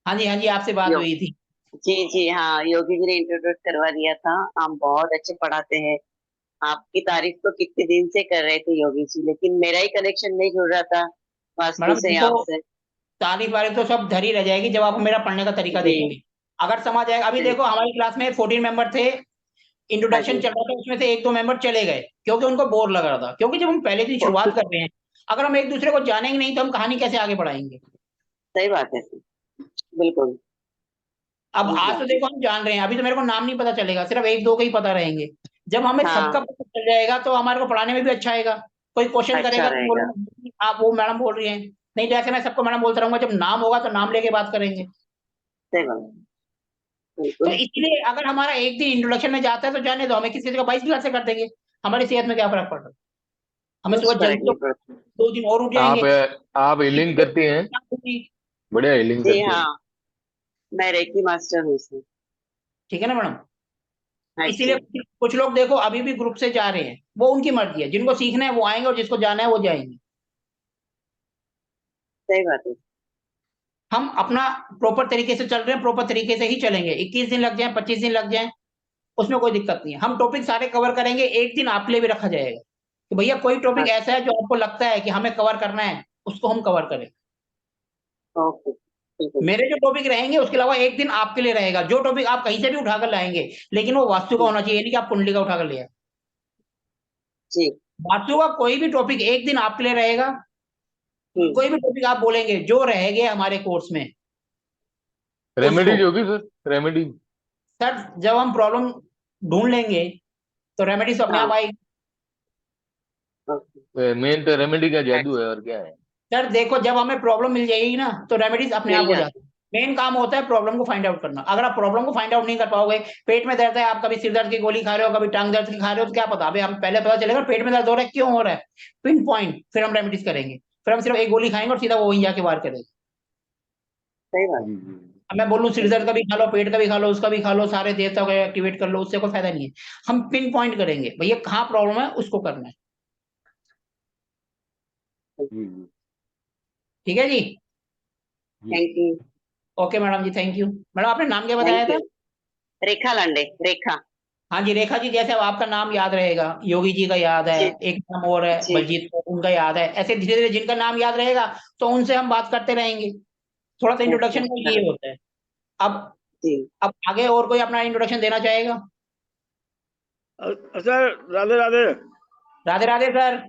हाँ जी, हाँ जी, आपसे बात यो हुई थी। जी जी हाँ, योगी जी ने इंट्रोड्यूस करवा दिया था। आप बहुत अच्छे पढ़ाते हैं। आपकी तारीफ तो कितने दिन से कर रहे थे योगी जी, लेकिन मेरा ही कनेक्शन नहीं जुड़ रहा था वास्तु मैडम से देखो, आपसे। तारीफ वारीफ तो सब धरी रह जाएगी जब आप मेरा पढ़ने का तरीका जी देखेंगे। अगर समझ आएगा, अभी जी। देखो हमारी क्लास में 14 मेंबर थे, हाँ इंट्रोडक्शन जी। चल रहा था, उसमें से 1-2 मेंबर चले गए क्योंकि उनको बोर लग रहा था। क्योंकि जब हम पहले दिन शुरुआत कर रहे हैं, अगर हम एक दूसरे को जानेंगे नहीं तो हम कहानी कैसे आगे बढ़ाएंगे? सही बात है सर, बिल्कुल। अब आज तो देखो हम जान रहे हैं, अभी तो मेरे को नाम नहीं पता चलेगा, सिर्फ एक दो के ही पता रहेंगे। जब हमें हाँ। सबका पता चल जाएगा तो हमारे को पढ़ाने में भी अच्छा आएगा। कोई क्वेश्चन अच्छा करेगा तो रहेगा। बोलेंगे आप वो मैडम बोल रही हैं, नहीं तो ऐसे मैं सबको मैडम बोलता रहूंगा। जब नाम होगा तो नाम लेके बात करेंगे। सही बात, तो बिल्कुल। इसलिए अगर हमारा एक दिन इंट्रोडक्शन में जाता है तो जाने दो, हमें किसी चीज का 22 क्लास से कर देंगे, हमारी सेहत में क्या फर्क पड़ रहा है। हमें कुछ सुबह फर्क जल्दी नहीं तो पड़ता। 2 दिन और उठ जाएंगे। आप हीलिंग करती हैं? बढ़िया हीलिंग जी करती हैं। हाँ, मैं रेकी मास्टर हूँ इसमें। ठीक है ना मैडम। हाँ इसीलिए जी, कुछ लोग देखो अभी भी ग्रुप से जा रहे हैं, वो उनकी मर्जी है, जिनको सीखना है वो आएंगे और जिसको जाना है वो जाएंगे। सही बात है। हम अपना प्रॉपर तरीके से चल रहे हैं, प्रॉपर तरीके से ही चलेंगे। 21 दिन लग जाए, 25 दिन लग जाए, उसमें कोई दिक्कत नहीं है। हम टॉपिक सारे कवर करेंगे। एक दिन आपके लिए भी रखा जाएगा कि भैया कोई टॉपिक हाँ, ऐसा है जो आपको लगता है कि हमें कवर करना है, उसको हम कवर करें। ओके, ठीक है। मेरे जो टॉपिक रहेंगे उसके अलावा एक दिन आपके लिए रहेगा, जो टॉपिक आप कहीं से भी उठाकर लाएंगे, लेकिन वो वास्तु का होना चाहिए, नहीं कि आप कुंडली का उठाकर ले आए। जी। वास्तु का कोई भी टॉपिक एक दिन आपके लिए रहेगा। कोई भी टॉपिक आप बोलेंगे जो रहेंगे हमारे कोर्स में, रेमेडीज उसको होगी सर, रेमेडीज? सर जब हम प्रॉब्लम ढूंढ लेंगे तो रेमेडीज अपने आप हाँ, आएगी। ओके, मेन तो रेमेडी का जादू है, और क्या है। सर देखो जब हमें प्रॉब्लम मिल जाएगी ना तो रेमेडीज अपने आप मिल हो जाए। जाती है। मेन काम होता है प्रॉब्लम को फाइंड आउट करना। अगर आप प्रॉब्लम को फाइंड आउट नहीं कर पाओगे, पेट में दर्द है, आप कभी सिर दर्द की गोली खा रहे हो, कभी टांग दर्द की खा रहे हो, तो क्या पता, अभी हम पहले पता चलेगा पेट में दर्द हो रहा है, क्यों हो रहा है, पिन पॉइंट, फिर हम रेमेडीज करेंगे। फिर हम सिर्फ एक गोली खाएंगे और सीधा वो वहीं जाके वार करेंगे। सही बात। अब मैं बोलूं सिर दर्द का भी खा लो, पेट का भी खा लो, उसका भी खा लो, सारे देवता को एक्टिवेट कर लो, उससे कोई फायदा नहीं है। हम पिन पॉइंट करेंगे भैया कहाँ प्रॉब्लम है, उसको करना है। ठीक है जी। Thank you. ओके मैडम जी, थैंक यू। मैडम आपने नाम क्या बताया थैंक था? यू। रेखा लांडे, रेखा। हाँ जी रेखा जी, जैसे अब आपका नाम याद रहेगा, योगी जी का याद है, जी। एक नाम और है जी। बलजीत कौर, उनका याद है, ऐसे धीरे धीरे जिनका नाम याद रहेगा तो उनसे हम बात करते रहेंगे। थोड़ा सा ओके, इंट्रोडक्शन का ये होता है। अब जी। अब आगे और कोई अपना इंट्रोडक्शन देना चाहेगा? सर राधे राधे। राधे राधे सर।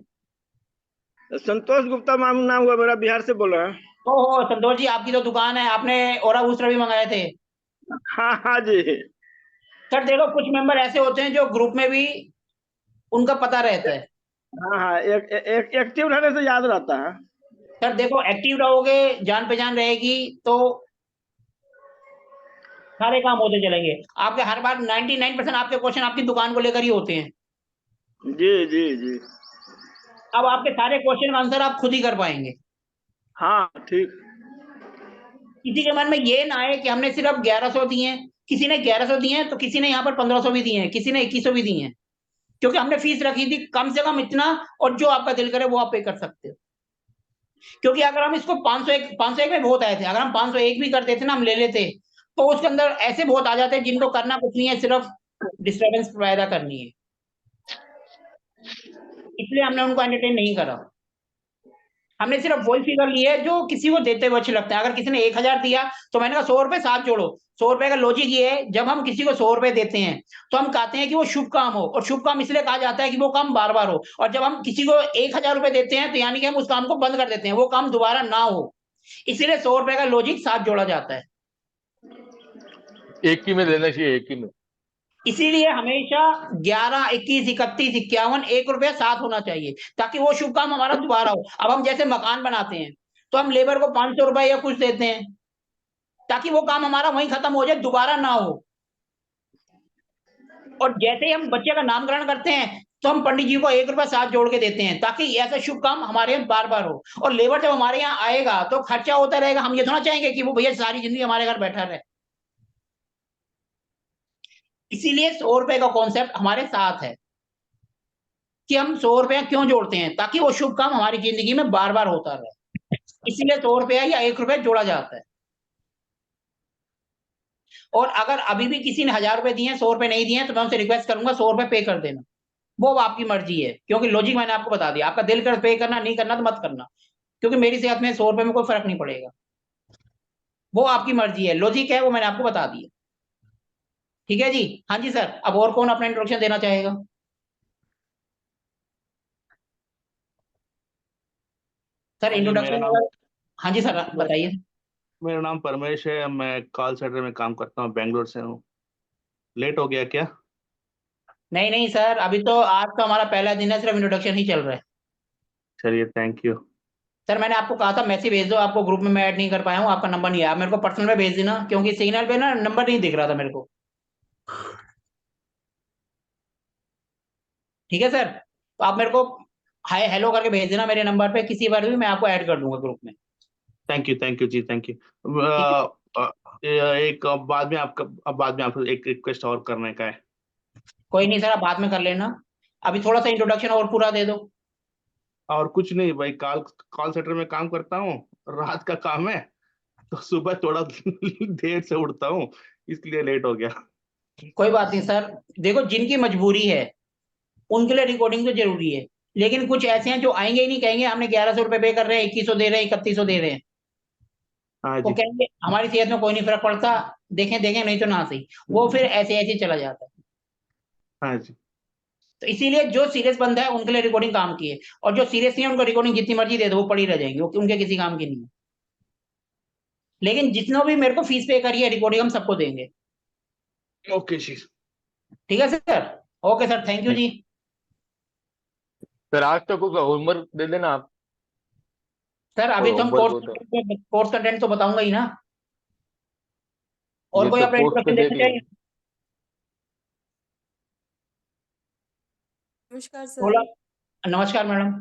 संतोष गुप्ता नाम हुआ मेरा, बिहार से बोल रहे हैं। ओहो संतोष जी, आपकी तो दुकान है, आपने ओरा बूस्टर भी मंगाए थे। हाँ हाँ जी। सर देखो कुछ मेंबर ऐसे होते हैं जो ग्रुप में भी उनका पता रहता है। हाँ हाँ, एक एक्टिव रहने से याद रहता है। सर देखो एक्टिव रहोगे, जान पहचान रहेगी तो सारे काम होते चलेंगे। आपके हर बार 99% आपके क्वेश्चन आपकी दुकान को लेकर ही होते हैं। जी जी जी। अब आपके सारे क्वेश्चन का आंसर आप खुद ही कर पाएंगे। हाँ ठीक। किसी के मन में ये ना आए कि हमने सिर्फ 1100 दिए हैं, किसी ने 1100 दिए हैं तो किसी ने यहाँ पर 1500 भी दिए हैं, किसी ने 2100 भी दिए हैं, क्योंकि हमने फीस रखी थी कम से कम इतना, और जो आपका दिल करे वो आप पे कर सकते हो। क्योंकि अगर हम इसको 501 में बहुत आए थे, अगर हम 501 भी कर देते ना, हम ले लेते, तो उसके अंदर ऐसे बहुत आ जाते जिनको करना कुछ नहीं है, सिर्फ डिस्टर्बेंस पैदा करनी है। इसलिए हमने उनको एंटरटेन नहीं करा। हमने सिर्फ वही फिगर ली है जो किसी को देते हुए अच्छे लगते हैं। अगर किसी ने 1000 दिया तो मैंने कहा 100 रुपए साथ जोड़ो। 100 रुपए का लॉजिक ये है, जब हम किसी को 100 रुपए देते हैं तो हम कहते हैं कि वो शुभ काम हो, और शुभ काम इसलिए कहा जाता है कि वो काम बार बार हो। और जब हम किसी को 1000 रुपए देते हैं तो यानी कि हम उस काम को बंद कर देते हैं, वो काम दोबारा ना हो। इसलिए 100 रुपए का लॉजिक साथ जोड़ा जाता है। एक ही में देना चाहिए, एक ही में। इसीलिए हमेशा 11, 21, 31, 51 1 रुपया साथ होना चाहिए, ताकि वो शुभ काम हमारा दोबारा हो। अब हम जैसे मकान बनाते हैं तो हम लेबर को 500 रुपए या कुछ देते हैं, ताकि वो काम हमारा वहीं खत्म हो जाए, दोबारा ना हो। और जैसे ही हम बच्चे का नामकरण करते हैं तो हम पंडित जी को 1 रुपया साथ जोड़ के देते हैं, ताकि ऐसा शुभ काम हमारे यहाँ बार बार हो। और लेबर जब हमारे यहाँ आएगा तो खर्चा होता रहेगा, हम ये थोड़ा चाहेंगे कि वो भैया सारी जिंदगी हमारे घर बैठा रहे। इसीलिए 100 रुपए का कॉन्सेप्ट हमारे साथ है कि हम 100 रुपया क्यों जोड़ते हैं, ताकि वो शुभ काम हमारी जिंदगी में बार बार होता रहे। इसीलिए 100 रुपया या 1 रुपया जोड़ा जाता है। और अगर अभी भी किसी ने 1000 रुपए दिए हैं, 100 रुपए नहीं दिए हैं, तो मैं उनसे रिक्वेस्ट करूंगा 100 रुपए पे कर देना। वो आपकी मर्जी है, क्योंकि लॉजिक मैंने आपको बता दिया। आपका दिल कर पे करना, नहीं करना तो मत करना, क्योंकि मेरी सेहत में 100 रुपए में कोई फर्क नहीं पड़ेगा। वो आपकी मर्जी है, लॉजिक है वो मैंने आपको बता दिया। ठीक है जी। हाँ जी सर, अब और कौन अपना इंट्रोडक्शन देना चाहेगा? सर हाँ जी, मेरा इंट्रोडक्शन। नाम हाँ जी सर बताइए। मेरा नाम परमेश है, मैं कॉल सेंटर में काम करता हूँ, बेंगलोर से हूँ। लेट हो गया क्या? नहीं नहीं सर, अभी तो आज तो हमारा पहला दिन है, सिर्फ इंट्रोडक्शन ही चल रहा है। चलिए, थैंक यू। सर मैंने आपको कहा था मैसेज भेज दो, आपको ग्रुप में मैं ऐड नहीं कर पाया हूँ, आपका नंबर नहीं आया। आप मेरे को पर्सनल में भेज देना, क्योंकि सिग्नल पे ना नंबर नहीं दिख रहा था मेरे को। ठीक है सर, तो आप मेरे को हाय हेलो करके भेज देना मेरे नंबर पे, किसी बार भी मैं आपको ऐड कर दूंगा ग्रुप में। थैंक यू जी, थैंक यू। ठीक है, एक बाद में आपका, अब बाद में आपको एक रिक्वेस्ट और करने का है। कोई नहीं सर, आप बाद में कर लेना, अभी थोड़ा सा इंट्रोडक्शन और पूरा दे दो। और कुछ नहीं भाई, कॉल कॉल सेंटर में काम करता हूँ, रात का काम है, तो सुबह थोड़ा देर से उठता हूँ, इसलिए लेट हो गया। कोई बात नहीं सर, देखो जिनकी मजबूरी है उनके लिए रिकॉर्डिंग तो जरूरी है, लेकिन कुछ ऐसे हैं जो आएंगे ही नहीं, कहेंगे हमने 1100 रुपये पे कर रहे हैं, 2100 दे रहे हैं, 3100 दे रहे हैं। हाँ वो जी, कहेंगे हमारी सेहत में कोई नहीं फर्क पड़ता, देखें देखें नहीं तो ना सही, वो फिर ऐसे ऐसे चला जाता है। हाँ जी। तो इसीलिए जो सीरियस बंदा है उनके लिए रिकॉर्डिंग काम की है, और जो सीरियस नहीं है उनको रिकॉर्डिंग जितनी मर्जी दे दो वो पड़ी रह जाएंगी, वो उनके किसी काम की नहीं है। लेकिन जितना भी मेरे को फीस पे करी है रिकॉर्डिंग हम सबको देंगे। ओके जी। ठीक है sir, okay sir, thank you जी। सर आज तक का होमवर्क दे देना आप, सर अभी तो हम होमवर्क हो तो कोर्स कंटेंट तो बताऊंगा ही ना, और ये कोई तो अपना पोस्ट पे इंट्रोडक्शन दे देना दिए। चाहिए? नमस्कार बोला, सर। नमस्कार मैडम।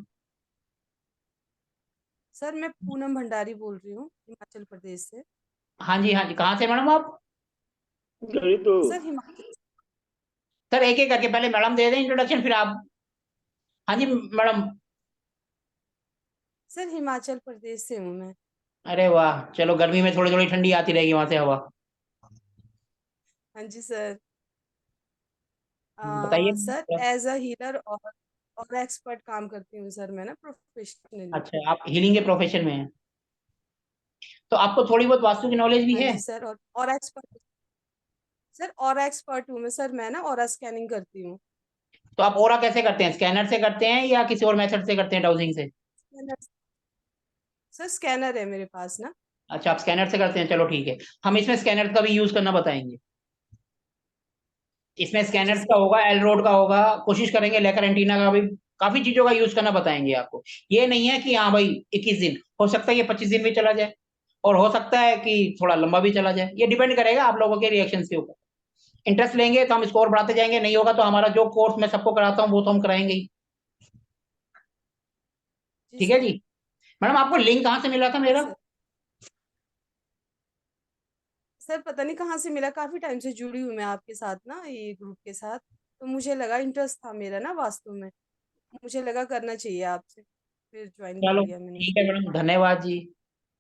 सर मैं पूनम भंडारी बोल रही हूँ हिमाचल प्रदेश से। हाँ जी हाँ जी, कहाँ से मैडम आप? अरे तो सर हिमाचल सर एक एक करके पहले मैडम दे दें इंट्रोडक्शन, फिर आप। हाँ जी मैडम। सर हिमाचल प्रदेश से हूँ मैं। अरे वाह, चलो गर्मी में थोड़ी थोड़ी ठंडी आती रहेगी वहां से हवा। हाँ जी सर। बताइए। सर एज अ हीलर और एक्सपर्ट काम करती हूँ सर, मैं ना प्रोफेशनली। अच्छा, आप हीलिंग के प्रोफेशन में हैं, तो आपको थोड़ी बहुत वास्तु की नॉलेज भी हाँ है? जी सर, और एक्सपर्ट सर, और एक्सपर्ट हूँ मैं सर, मैं ना और स्कैनिंग करती हूँ। तो आप ओरा कैसे करते हैं, स्कैनर से करते हैं या किसी और मेथड से करते हैं, डाउजिंग से? स्कैनर सर, स्कैनर है मेरे पास ना। अच्छा, आप स्कैनर से करते हैं, चलो ठीक है। हम इसमें स्कैनर का भी यूज करना बताएंगे। इसमें हाँ जी स्कैनर्स का सर। होगा, एलरोड का होगा, कोशिश करेंगे लेकर एंटीना का भी, काफी चीजों का यूज करना बताएंगे आपको। ये नहीं है कि हाँ भाई 21 दिन, हो सकता है ये 25 दिन भी चला जाए, और हो सकता है कि थोड़ा लंबा भी चला जाए, ये डिपेंड करेगा आप लोगों के रिएक्शन के ऊपर। इंटरेस्ट लेंगे तो हम स्कोर बढ़ाते जाएंगे, नहीं होगा तो हमारा जो कोर्स मैं सबको कराता हूँ वो तो हम कराएंगे ही। जी ठीक है सर। जी। मैडम आपको लिंक कहाँ से मिला था जी मेरा? सर। सर पता नहीं कहाँ से मिला, काफी टाइम से जुड़ी हूँ मैं आपके साथ ना, ये ग्रुप के साथ, तो मुझे लगा इंटरेस्ट था मेरा ना वास्तु में, मुझे लगा करना चाहिए आपसे, फिर ज्वाइन कर चलो लिया मैंने। ठीक है मैडम, धन्यवाद जी।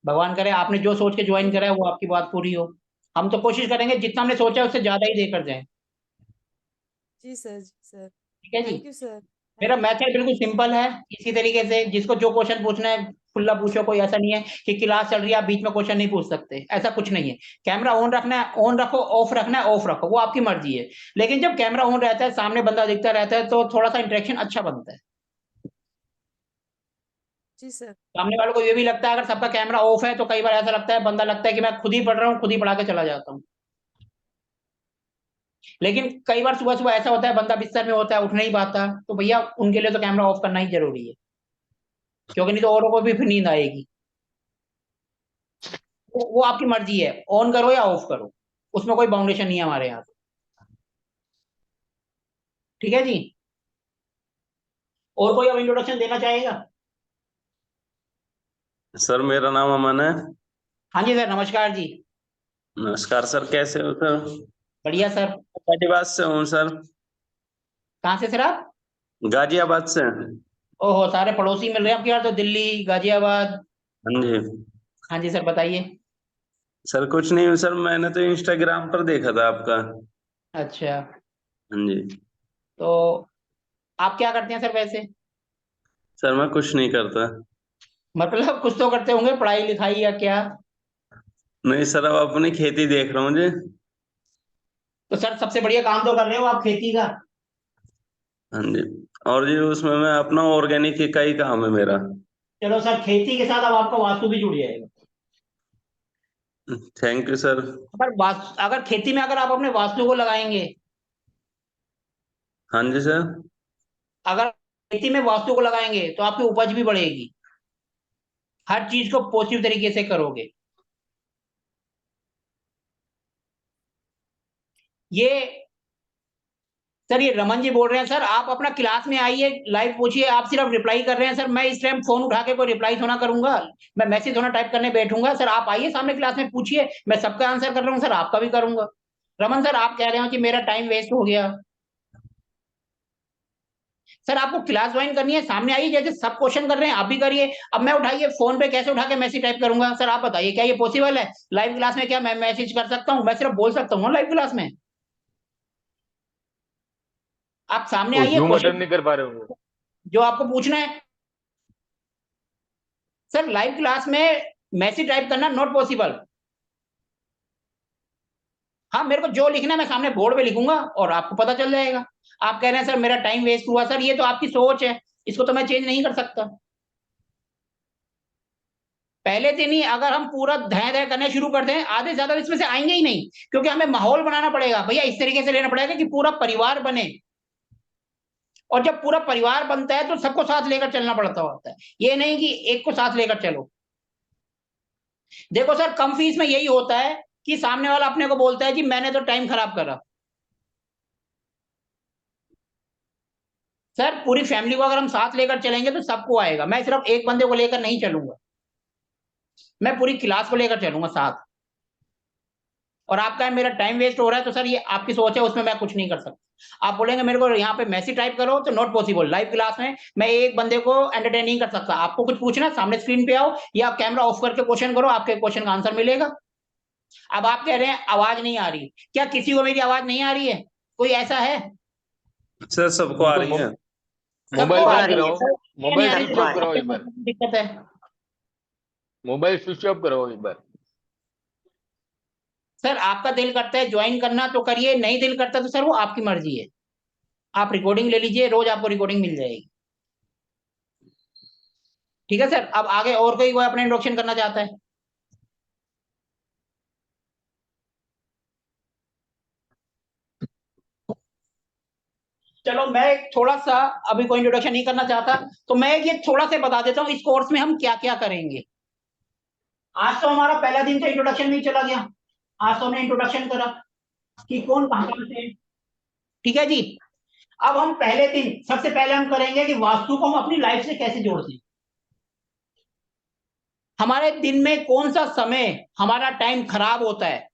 भगवान करे आपने जो सोच के ज्वाइन करा है वो आपकी बात पूरी हो। हम तो कोशिश करेंगे जितना हमने सोचा है उससे ज्यादा ही देकर जाए। जी सर, जी सर। ठीक है जी। थैंक यू सर, मेरा थैंक यू। मेथड बिल्कुल सिंपल है, इसी तरीके से जिसको जो क्वेश्चन पूछना है खुला पूछो, कोई ऐसा नहीं है कि क्लास चल रही है आप बीच में क्वेश्चन नहीं पूछ सकते, ऐसा कुछ नहीं है। कैमरा ऑन रखना है ऑन रखो, ऑफ रखना है ऑफ रखो, वो आपकी मर्जी है। लेकिन जब कैमरा ऑन रहता है, सामने बंदा दिखता रहता है, तो थोड़ा सा इंटरेक्शन अच्छा बनता है। जी सर। सामने वालों को ये भी लगता है, अगर सबका कैमरा ऑफ है तो कई बार ऐसा लगता है, बंदा लगता है कि मैं खुद ही पढ़ रहा हूँ, खुद ही पढ़ा के चला जाता हूँ। लेकिन कई बार सुबह सुबह ऐसा होता है बंदा बिस्तर में होता है, उठ नहीं पाता, तो भैया उनके लिए तो कैमरा ऑफ करना ही जरूरी है, क्योंकि नहीं तो औरों को भी फिर नींद आएगी। वो आपकी मर्जी है, ऑन करो या ऑफ करो, उसमें कोई बाउंडेशन नहीं है हमारे यहाँ। ठीक है जी। और कोई अब इंट्रोडक्शन देना चाहेगा? सर मेरा नाम अमन है। हाँ जी सर, नमस्कार जी। नमस्कार सर, कैसे हो सर? बढ़िया सर। गाजियाबाद से हूँ सर। कहाँ से सर आप? गाजियाबाद से। ओहो, सारे पड़ोसी मिल रहे हैं आपके यहाँ तो, दिल्ली गाजियाबाद। हाँ जी। हाँ जी सर, बताइए। सर कुछ नहीं हूँ सर, मैंने तो इंस्टाग्राम पर देखा था आपका। अच्छा, हाँ जी। तो आप क्या करते हैं सर वैसे? सर मैं कुछ नहीं करता। मतलब कुछ तो करते होंगे, पढ़ाई लिखाई या क्या? नहीं सर, अब अपनी खेती देख रहा हूँ जी। तो सर सबसे बढ़िया काम तो कर रहे हो आप खेती का। हाँ जी। और जी उसमें मैं अपना ऑर्गेनिक इकाई काम है मेरा। चलो सर, खेती के साथ अब आपका वास्तु भी जुड़ जाएगा। Thank you sir. अगर खेती में अगर आप अपने वास्तु को लगाएंगे, हाँ जी सर। अगर खेती में वास्तु को लगाएंगे तो आपकी उपज भी बढ़ेगी, हर चीज को पॉजिटिव तरीके से करोगे। ये सर, ये रमन जी बोल रहे हैं। सर आप अपना क्लास में आइए, लाइव पूछिए, आप सिर्फ रिप्लाई कर रहे हैं। सर मैं इस टाइम फोन उठा के कोई रिप्लाई थोड़ा करूंगा, मैं मैसेज थोड़ा टाइप करने बैठूंगा। सर आप आइए सामने क्लास में पूछिए, मैं सबका आंसर कर रहा हूँ सर, आपका भी करूंगा। रमन सर आप कह रहे हो कि मेरा टाइम वेस्ट हो गया। सर आपको क्लास ज्वाइन करनी है, सामने आइए, जैसे सब क्वेश्चन कर रहे हैं आप भी करिए। अब मैं उठाइए फोन पे कैसे उठा के मैसेज टाइप करूंगा? सर आप बताइए, क्या ये पॉसिबल है? लाइव क्लास में क्या मैं मैसेज कर सकता हूँ? मैं सिर्फ बोल सकता हूँ लाइव क्लास में। आप सामने वो आइए, जूम अटेंड क्वेश्चन नहीं कर पा रहे होंगे। जो आपको पूछना है। सर लाइव क्लास में मैसेज टाइप करना नॉट पॉसिबल। हाँ, मेरे को जो लिखना है मैं सामने बोर्ड पे लिखूंगा और आपको पता चल जाएगा। आप कह रहे हैं सर मेरा टाइम वेस्ट हुआ। सर ये तो आपकी सोच है, इसको तो मैं चेंज नहीं कर सकता। पहले दिन ही अगर हम पूरा धय धय करने शुरू कर दें, आधे से ज्यादा इसमें से आएंगे ही नहीं, क्योंकि हमें माहौल बनाना पड़ेगा भैया, इस तरीके से लेना पड़ेगा कि पूरा परिवार बने। और जब पूरा परिवार बनता है तो सबको साथ लेकर चलना पड़ता होता है, ये नहीं कि एक को साथ लेकर चलो। देखो सर, कम फीस में यही होता है कि सामने वाला अपने को बोलता है कि मैंने तो टाइम खराब करा। सर पूरी फैमिली को अगर हम साथ लेकर चलेंगे तो सबको आएगा। मैं सिर्फ एक बंदे को लेकर नहीं चलूंगा, मैं पूरी क्लास को लेकर चलूंगा साथ। और आपका मेरा टाइम वेस्ट हो रहा है तो सर ये आपकी सोच है, उसमें मैं कुछ नहीं कर सकता। आप बोलेंगे मेरे को यहाँ पे मैसेज टाइप करो, तो नॉट पॉसिबल। लाइव क्लास में मैं एक बंदे को एंटरटेन नहीं कर सकता। आपको कुछ पूछना, सामने स्क्रीन पे आओ या आप कैमरा ऑफ करके क्वेश्चन करो, आपके क्वेश्चन का आंसर मिलेगा। अब आप कह रहे हैं आवाज नहीं आ रही, क्या किसी को मेरी आवाज नहीं आ रही है? कोई ऐसा है? सर सबको आ रही है। सबको मोबाइल आ बंद रही है, कराओ, सर ये नहीं मोबाइल आ रही स्विच तो ऑफ कराओ एक बार, दिक्कत है। मोबाइल स्विच ऑफ कराओ एक बार। सर आपका दिल करता है ज्वाइन करना तो करिए, नहीं दिल करता तो सर वो आपकी मर्जी है। आप रिकॉर्डिंग ले लीजिए, रोज आपको रिकॉर्डिंग मिल जाएगी। ठीक है सर, अब आगे और कोई अपना इंट्रोडक्शन करना चाहता है? चलो मैं थोड़ा सा, अभी कोई इंट्रोडक्शन नहीं करना चाहता तो मैं ये थोड़ा सा बता देता हूँ इस कोर्स में हम क्या क्या करेंगे। आज तो हमारा पहला दिन तो इंट्रोडक्शन में ही चला गया। आज तो हमने इंट्रोडक्शन करा कि कौन कहां से है। ठीक है जी। अब हम पहले दिन सबसे पहले हम करेंगे कि वास्तु को हम अपनी लाइफ से कैसे जोड़ते हैं। हमारे दिन में कौन सा समय हमारा टाइम खराब होता है,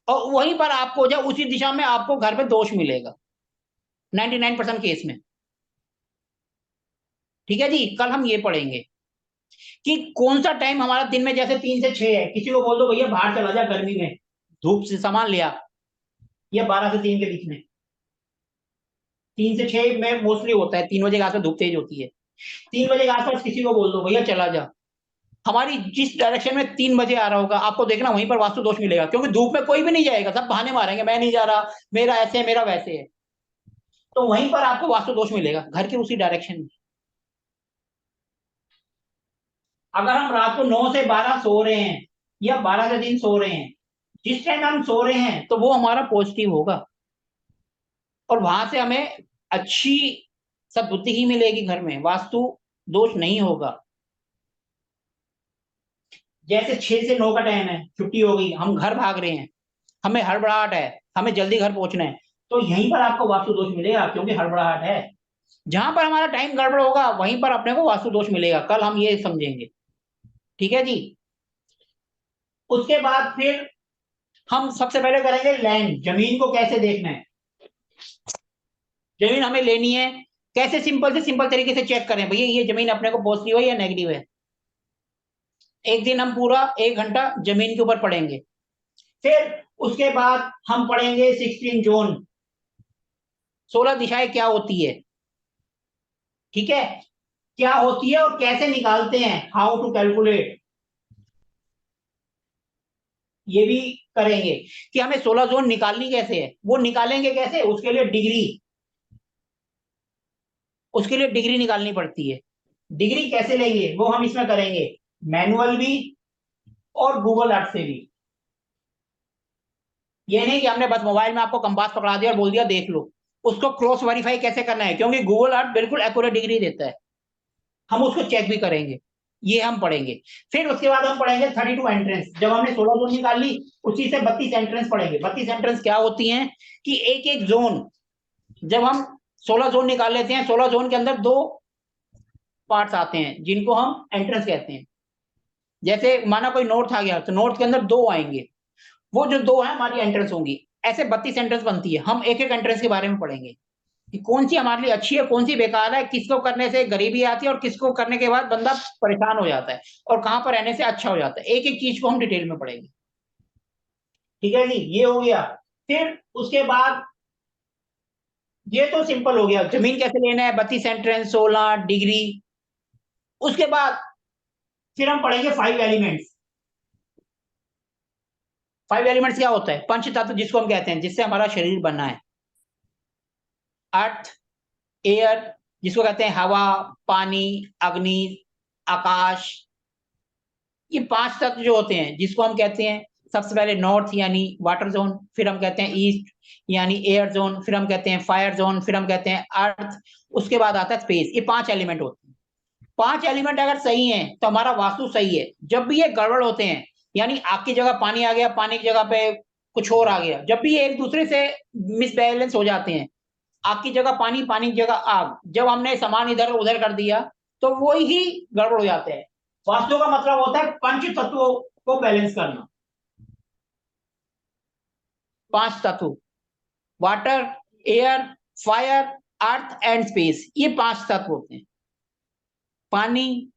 और वहीं पर आपको जब उसी दिशा में आपको घर में दोष मिलेगा 99% केस में। ठीक है जी, कल हम ये पढ़ेंगे कि कौन सा टाइम हमारा दिन में, जैसे 3 से 6 है, किसी को बोल दो भैया बाहर चला जा गर्मी में, धूप से सामान ले आ, या 12 से 3 के बीच में। 3 से 6 में मोस्टली होता है, 3 बजे के आसपास धूप तेज होती है। 3 बजे के आसपास किसी को बोल दो भैया चला जा। हमारी जिस डायरेक्शन में 3 बजे आ रहा होगा, आपको देखना वहीं पर वास्तु दोष मिलेगा, क्योंकि धूप में कोई भी नहीं जाएगा, सब बहाने मारेंगे, मैं नहीं जा रहा, मेरा ऐसे है, मेरा वैसे है। तो वहीं पर आपको वास्तु दोष मिलेगा, घर के उसी डायरेक्शन में। अगर हम रात को 9 से 12 सो रहे हैं या 12 से 3 सो रहे हैं, जिस टाइम हम सो रहे हैं तो वो हमारा पॉजिटिव होगा, और वहां से हमें अच्छी सद्बुद्धि ही मिलेगी, घर में वास्तु दोष नहीं होगा। जैसे 6 से 9 का टाइम है, छुट्टी हो गई, हम घर भाग रहे हैं, हमें हड़बड़ाहट है, हमें जल्दी घर पहुंचना है, तो यहीं पर आपको वास्तु दोष मिलेगा, क्योंकि हड़बड़ाहट है। जहां पर हमारा टाइम गड़बड़ होगा वहीं पर अपने को वास्तु दोष मिलेगा, कल हम ये समझेंगे। ठीक है जी। उसके बाद फिर हम सबसे पहले करेंगे लैंड, जमीन को कैसे देखना है। जमीन हमें लेनी है कैसे, सिंपल से सिंपल तरीके से चेक करें भैया ये जमीन अपने को पॉजिटिव है या नेगेटिव है। एक दिन हम पूरा 1 घंटा जमीन के ऊपर पढ़ेंगे। फिर उसके बाद हम पढ़ेंगे 16 जोन, 16 दिशाएं क्या होती है। ठीक है, क्या होती है और कैसे निकालते हैं, हाउ टू कैलकुलेट, ये भी करेंगे कि हमें 16 जोन निकालनी कैसे है। वो निकालेंगे कैसे, उसके लिए डिग्री निकालनी पड़ती है। डिग्री कैसे लेंगे वो हम इसमें करेंगे, मैनुअल भी और गूगल अर्थ से भी। ये नहीं कि हमने बस मोबाइल में आपको कंपास पकड़ा दिया और बोल दिया देख लो, उसको क्रॉस वेरीफाई कैसे करना है, क्योंकि गूगल अर्थ बिल्कुल एक्यूरेट डिग्री देता है, हम उसको चेक भी करेंगे, ये हम पढ़ेंगे। फिर उसके बाद हम पढ़ेंगे 32 एंट्रेंस। जब हमने 16 जोन निकाल ली, उसी से 32 एंट्रेंस पढ़ेंगे। 32 एंट्रेंस क्या होती हैं कि एक एक जोन, जब हम 16 जोन निकाल लेते हैं, 16 जोन के अंदर 2 पार्ट्स आते हैं जिनको हम एंट्रेंस कहते हैं। जैसे माना कोई नॉर्थ आ गया तो नॉर्थ के अंदर 2 आएंगे, वो जो 2 है हमारी एंट्रेंस होंगी। ऐसे 32 एंट्रेंस बनती है। हम एक एक एंट्रेंस के बारे में पढ़ेंगे कि कौन सी हमारे लिए अच्छी है, कौन सी बेकार है, किसको करने से गरीबी आती है और किसको करने के बाद बंदा परेशान हो जाता है, और कहां पर रहने से अच्छा हो जाता है। एक एक चीज को हम डिटेल में पढ़ेंगे। ठीक है जी, ये हो गया। फिर उसके बाद ये तो सिंपल हो गया, जमीन कैसे लेना है, 32 एंट्रेंस, 16 डिग्री। उसके बाद फिर हम पढ़ेंगे 5 एलिमेंट्स। 5 एलिमेंट्स क्या होता है? पंच तत्व जिसको हम कहते हैं, जिससे हमारा शरीर बना है। अर्थ, एयर जिसको कहते हैं हवा, पानी, अग्नि, आकाश। ये 5 तत्व जो होते हैं जिसको हम कहते हैं सबसे पहले नॉर्थ यानी वाटर जोन, फिर हम कहते हैं ईस्ट यानी एयर जोन, फिर हम कहते हैं फायर जोन, फिर हम कहते हैं अर्थ, उसके बाद आता है स्पेस। ये 5 एलिमेंट होते हैं। 5 एलिमेंट अगर सही हैं तो हमारा वास्तु सही है। जब भी ये गड़बड़ होते हैं, यानी आग की जगह पानी आ गया, पानी की जगह पे कुछ और आ गया, जब भी ये एक दूसरे से मिसबैलेंस हो जाते हैं, आग की जगह पानी, पानी की जगह आग, जब हमने सामान इधर उधर कर दिया तो वो ही गड़बड़ हो जाते हैं। वास्तु का मतलब होता है पंच तत्वों को बैलेंस करना। 5 तत्व, water, air, fire, earth and space, ये 5 तत्व होते हैं। पानी,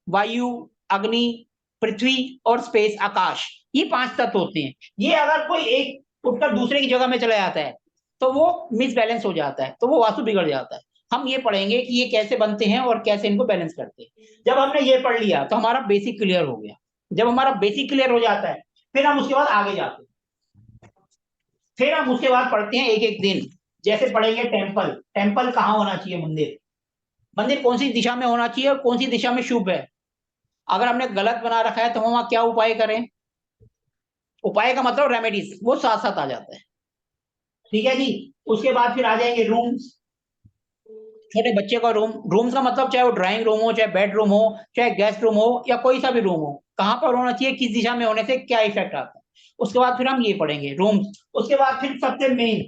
वायु, अग्नि, पृथ्वी और स्पेस, आकाश, ये 5 तत्व होते हैं। ये अगर कोई एक उठकर दूसरे की जगह में चला जाता है तो वो मिसबैलेंस हो जाता है, तो वो वास्तु बिगड़ जाता है। हम ये पढ़ेंगे कि ये कैसे बनते हैं और कैसे इनको बैलेंस करते हैं। जब हमने ये पढ़ लिया तो हमारा बेसिक क्लियर हो गया। जब हमारा बेसिक क्लियर हो जाता है, फिर हम उसके बाद आगे जाते हैं। फिर हम उसके बाद पढ़ते हैं एक एक दिन। जैसे पढ़ेंगे टेम्पल। टेम्पल कहाँ होना चाहिए? मंदिर। मंदिर कौन सी दिशा में होना चाहिए और कौन सी दिशा में शुभ है। अगर हमने गलत बना रखा है तो हम वहां क्या उपाय करें? उपाय का मतलब रेमेडीज, वो साथ साथ आ जाता है। ठीक है जी। उसके बाद फिर आ जाएंगे रूम्स। छोटे बच्चे का रूम। रूम्स का मतलब चाहे वो ड्राइंग रूम हो, चाहे बेडरूम हो, चाहे गेस्ट रूम हो, या कोई सा भी रूम हो, कहां पर होना चाहिए, किस दिशा में होने से क्या इफेक्ट आता है। उसके बाद फिर हम ये पढ़ेंगे रूम्स। उसके बाद फिर सबसे मेन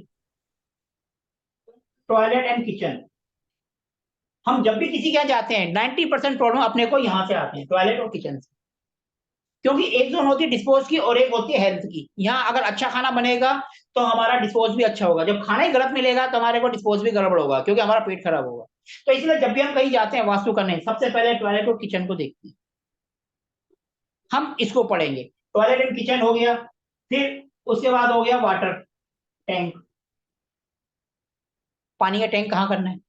टॉयलेट एंड किचन। हम जब भी किसी के यहाँ जाते हैं 90% प्रॉब्लम अपने को यहाँ से आते हैं, टॉयलेट और किचन से। क्योंकि एक जोन होती है डिस्पोज की और एक होती है हेल्थ की। यहाँ अगर अच्छा खाना बनेगा तो हमारा डिस्पोज भी अच्छा होगा, जब खाना ही गलत मिलेगा तो हमारे को डिस्पोज भी गड़बड़ होगा, क्योंकि हमारा पेट खराब होगा। तो इसलिए जब भी हम कहीं जाते हैं वास्तु करने, सबसे पहले टॉयलेट और किचन को देखते हैं। हम इसको पढ़ेंगे। टॉयलेट एंड किचन हो गया। फिर उसके बाद हो गया वाटर टैंक। पानी का टैंक कहाँ करना है?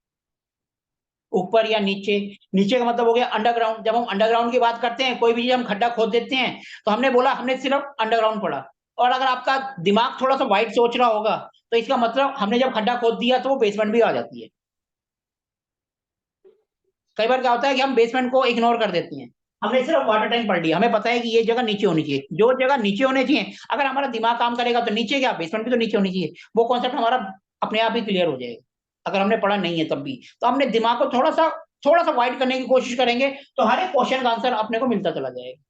ऊपर या नीचे? नीचे का मतलब हो गया अंडरग्राउंड। जब हम अंडरग्राउंड की बात करते हैं, कोई भी चीज हम खड्डा खोद देते हैं, तो हमने बोला हमने सिर्फ अंडरग्राउंड पढ़ा। और अगर आपका दिमाग थोड़ा सा वाइड सोच रहा होगा तो इसका मतलब हमने जब खड्डा खोद दिया तो वो बेसमेंट भी आ जाती है। कई बार क्या होता है कि हम बेसमेंट को इग्नोर कर देते हैं। हमने सिर्फ वाटर टैंक पढ़ लिया, हमें पता है कि ये जगह नीचे होनी चाहिए। जो जगह नीचे होनी चाहिए, अगर हमारा दिमाग काम करेगा तो नीचे क्या, बेसमेंट भी तो नीचे होनी चाहिए। वो कॉन्सेप्ट हमारा अपने आप ही क्लियर हो जाएगा अगर हमने पढ़ा नहीं है तब भी। तो हमने दिमाग को थोड़ा सा वाइड करने की कोशिश करेंगे तो हर एक क्वेश्चन का आंसर अपने को मिलता चला जाएगा।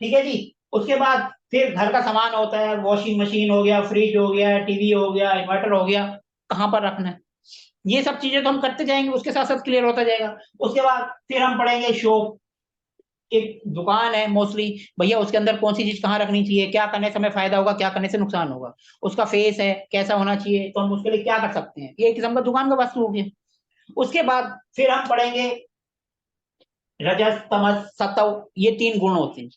ठीक है जी। उसके बाद फिर घर का सामान होता है, वॉशिंग मशीन हो गया, फ्रिज हो गया, टीवी हो गया, इन्वर्टर हो गया, कहाँ पर रखना है। ये सब चीजें तो हम करते जाएंगे, उसके साथ साथ क्लियर होता जाएगा। उसके बाद फिर हम पढ़ेंगे शॉप। एक दुकान है मोस्टली, भैया उसके अंदर कौन सी चीज कहाँ रखनी चाहिए, क्या करने से हमें फायदा होगा, क्या करने से नुकसान होगा। उसका फेस है कैसा होना चाहिए, तो हम उसके लिए क्या कर सकते हैं। ये एक किस्म का दुकान का वस्तु हो गया। उसके बाद फिर हम पढ़ेंगे रजस, तमस, सत्व, ये 3 गुण होते हैं।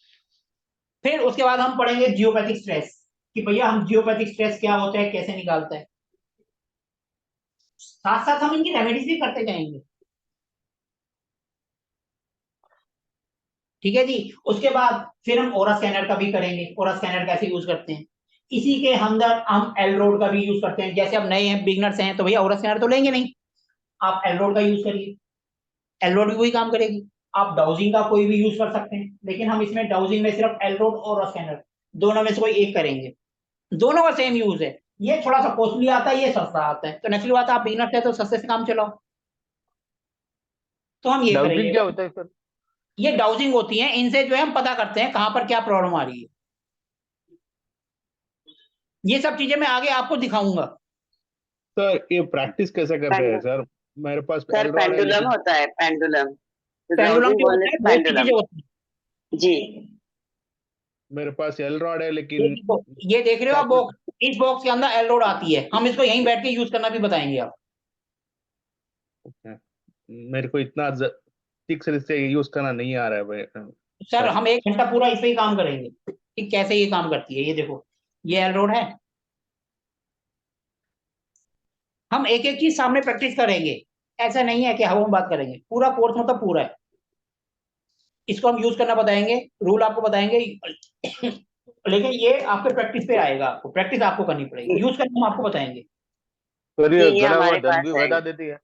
फिर उसके बाद हम पढ़ेंगे जियोपैथिक स्ट्रेस, कि भैया हम जियोपैथिक स्ट्रेस क्या होता है, कैसे निकालता है। साथ साथ हम इनकी रेमेडीज भी करते जाएंगे। ठीक है जी। उसके बाद फिर हम ओरा स्कैनर का भी करेंगे, ओरा स्कैनर कैसे यूज करते हैं। इसी के अंदर हम एल रोड का भी यूज करते हैं। जैसे अब नए हैं, बिगनर्स हैं, तो भैया ओरा स्कैनर तो लेंगे नहीं, आप एल रोड का यूज करिए, एल रोड भी वही काम करेगी। आप डाउजिंग का कोई भी यूज कर सकते हैं, लेकिन हम इसमें डाउजिंग में सिर्फ एल रोड और ओरा स्कैनर दोनों में से कोई एक करेंगे। दोनों का सेम यूज है। ये थोड़ा सा कॉस्टली आता है, ये सस्ता आता है, तो नेचुरली बात है, आप बिगिनर है तो सस्ते से काम चलाओ। तो हम ये डाउटिंग करेंगे। क्या होता है सर? ये डाउजिंग होती है, इनसे जो है हम पता करते हैं कहाँ पर क्या प्रॉब्लम आ रही है। ये सब चीजें मैं आगे आपको दिखाऊंगा। सर ये प्रैक्टिस कैसे करते हैं सर? मेरे पास सर एल रॉड है पेंडुलम लेकिन होता है, पेंडुलम। पेंडुलम डाउजिंग जो बोलने होता है, से बहुत सी चीजें पेंडुलम। होती हैं। जी। मेरे पास एल रॉड है ये लेकिन देखो, ये देख रहे हो आप सॉफ्टवेयर बॉक्स, इस बॉक्स के अंदर एल रोड आती है, हम इसको यहीं बैठ के यूज करना भी बताएंगे आप। मेरे को इतना ठीक से यूज करना नहीं आ रहा है भाई। सर सर हम 1 घंटा पूरा इस पे ही काम करेंगे कि कैसे ये काम करती है। ये देखो, ये एल रोड है, हम एक एक चीज सामने प्रैक्टिस करेंगे। ऐसा नहीं है कि हवा में बात करेंगे, पूरा कोर्स मतलब पूरा है। इसको हम यूज करना बताएंगे, रूल आपको बताएंगे। लेकिन ये आपके प्रैक्टिस पे आएगा, आपको प्रैक्टिस आपको करनी पड़ेगी, यूज करना हम आपको बताएंगे। सर जी, ये ये गड़ा हुआ हमारे धन पास भी है। बता देती है।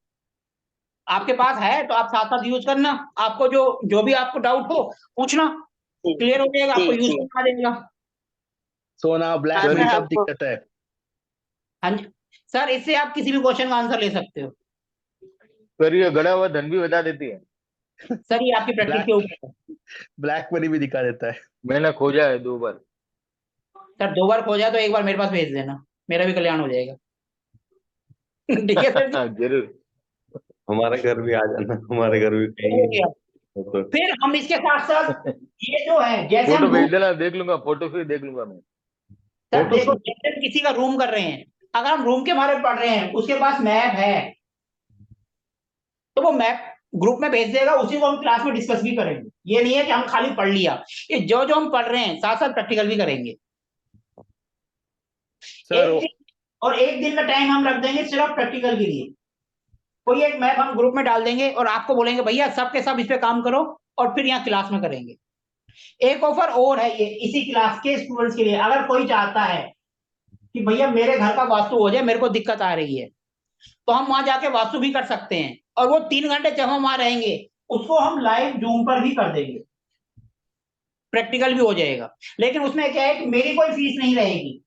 आपके पास है तो आप साथ साथ यूज करना, आपको जो जो भी आपको डाउट हो पूछना, जी क्लियर हो जाएगा, आपको जी यूज जी। करना आ जाएगा। सोना हाँ ब्लैक सर, मनी सब आपको दिक्कत है। हाँ जी सर, इससे आप किसी भी क्वेश्चन का आंसर ले सकते हो। सर ये गड़ा हुआ धन भी बता देती है। सर ये आपकी प्रैक्टिस के ब्लैक ऊपर है। ब्लैक मनी भी दिखा देता है। मैंने खोजा है 2 बार। सर 2 बार खो जाए तो एक बार मेरे पास भेज देना, मेरा भी कल्याण हो जाएगा। ठीक है सर जी। जरूर। हमारे घर भी आ जाना, हमारे घर भी कहीं तो। फिर हम इसके साथ साथ ये जो है, जैसे हम फोटो रूम, भेज देना, देख लूंगा, फोटो फिर देख लूंगा मैं। सर फोटो देखो फिर। जैसे हम किसी का रूम कर रहे हैं, अगर हम रूम के बारे में पढ़ रहे हैं, उसके पास मैप है, तो वो मैप ग्रुप में भेज देगा, उसी को हम क्लास में डिस्कस भी करेंगे। ये नहीं है कि हम खाली पढ़ लिया, ये जो जो हम पढ़ रहे हैं साथ साथ प्रैक्टिकल भी करेंगे। सर एक दिन और एक दिन का टाइम हम रख देंगे सिर्फ प्रैक्टिकल के लिए। कोई एक मैप हम ग्रुप में डाल देंगे और आपको बोलेंगे भैया सब के सब इस पे काम करो, और फिर यहाँ क्लास में करेंगे। एक ऑफर और है ये इसी क्लास के स्टूडेंट्स के लिए, अगर कोई चाहता है कि भैया मेरे घर का वास्तु हो जाए, मेरे को दिक्कत आ रही है, तो हम वहां जाके वास्तु भी कर सकते हैं, और वो 3 घंटे जब हम वहां रहेंगे उसको हम लाइव जूम पर भी कर देंगे, प्रैक्टिकल भी हो जाएगा। लेकिन उसमें क्या है कि मेरी कोई फीस नहीं रहेगी,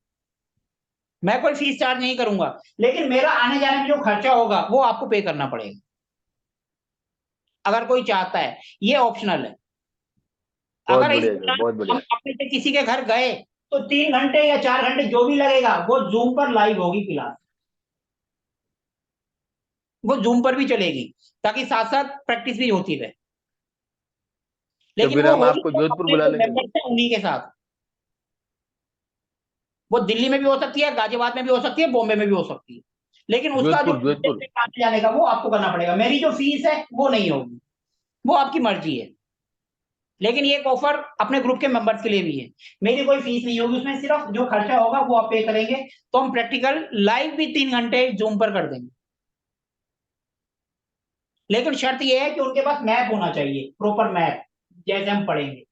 मैं कोई फीस चार्ज नहीं करूंगा, लेकिन मेरा आने जाने में जो खर्चा होगा वो आपको पे करना पड़ेगा, अगर कोई चाहता है। ये ऑप्शनल है। बहुत अगर इस बढ़िया सर, दौरान बहुत हम बढ़िया। अपने से किसी के घर गए तो 3 घंटे या 4 घंटे जो भी लगेगा वो जूम पर लाइव होगी क्लास, वो जूम पर भी चलेगी, ताकि साथ साथ प्रैक्टिस भी होती रहे। तो लेकिन फिर वो हम होगी आपको तो जोधपुर अपने बुला जो लेंगे फिर। मेंबर्स हैं उन्हीं के साथ। वो दिल्ली में भी हो सकती है, गाजियाबाद में भी हो सकती है, बॉम्बे में भी हो सकती है, लेकिन उसका जो जोधपुर जोधपुर। आने जाने का वो आपको करना पड़ेगा। मेरी जो फीस है वो नहीं होगी, वो आपकी मर्जी है। लेकिन ये एक ऑफर अपने ग्रुप के मेंबर्स के लिए भी है, मेरी कोई फीस नहीं होगी उसमें, सिर्फ जो खर्चा होगा वो आप पे करेंगे। तो हम प्रैक्टिकल लाइव भी 3 घंटे जूम पर कर देंगे, लेकिन शर्त ये है कि उनके पास मैप होना चाहिए, प्रॉपर मैप, जैसे हम पढ़ेंगे।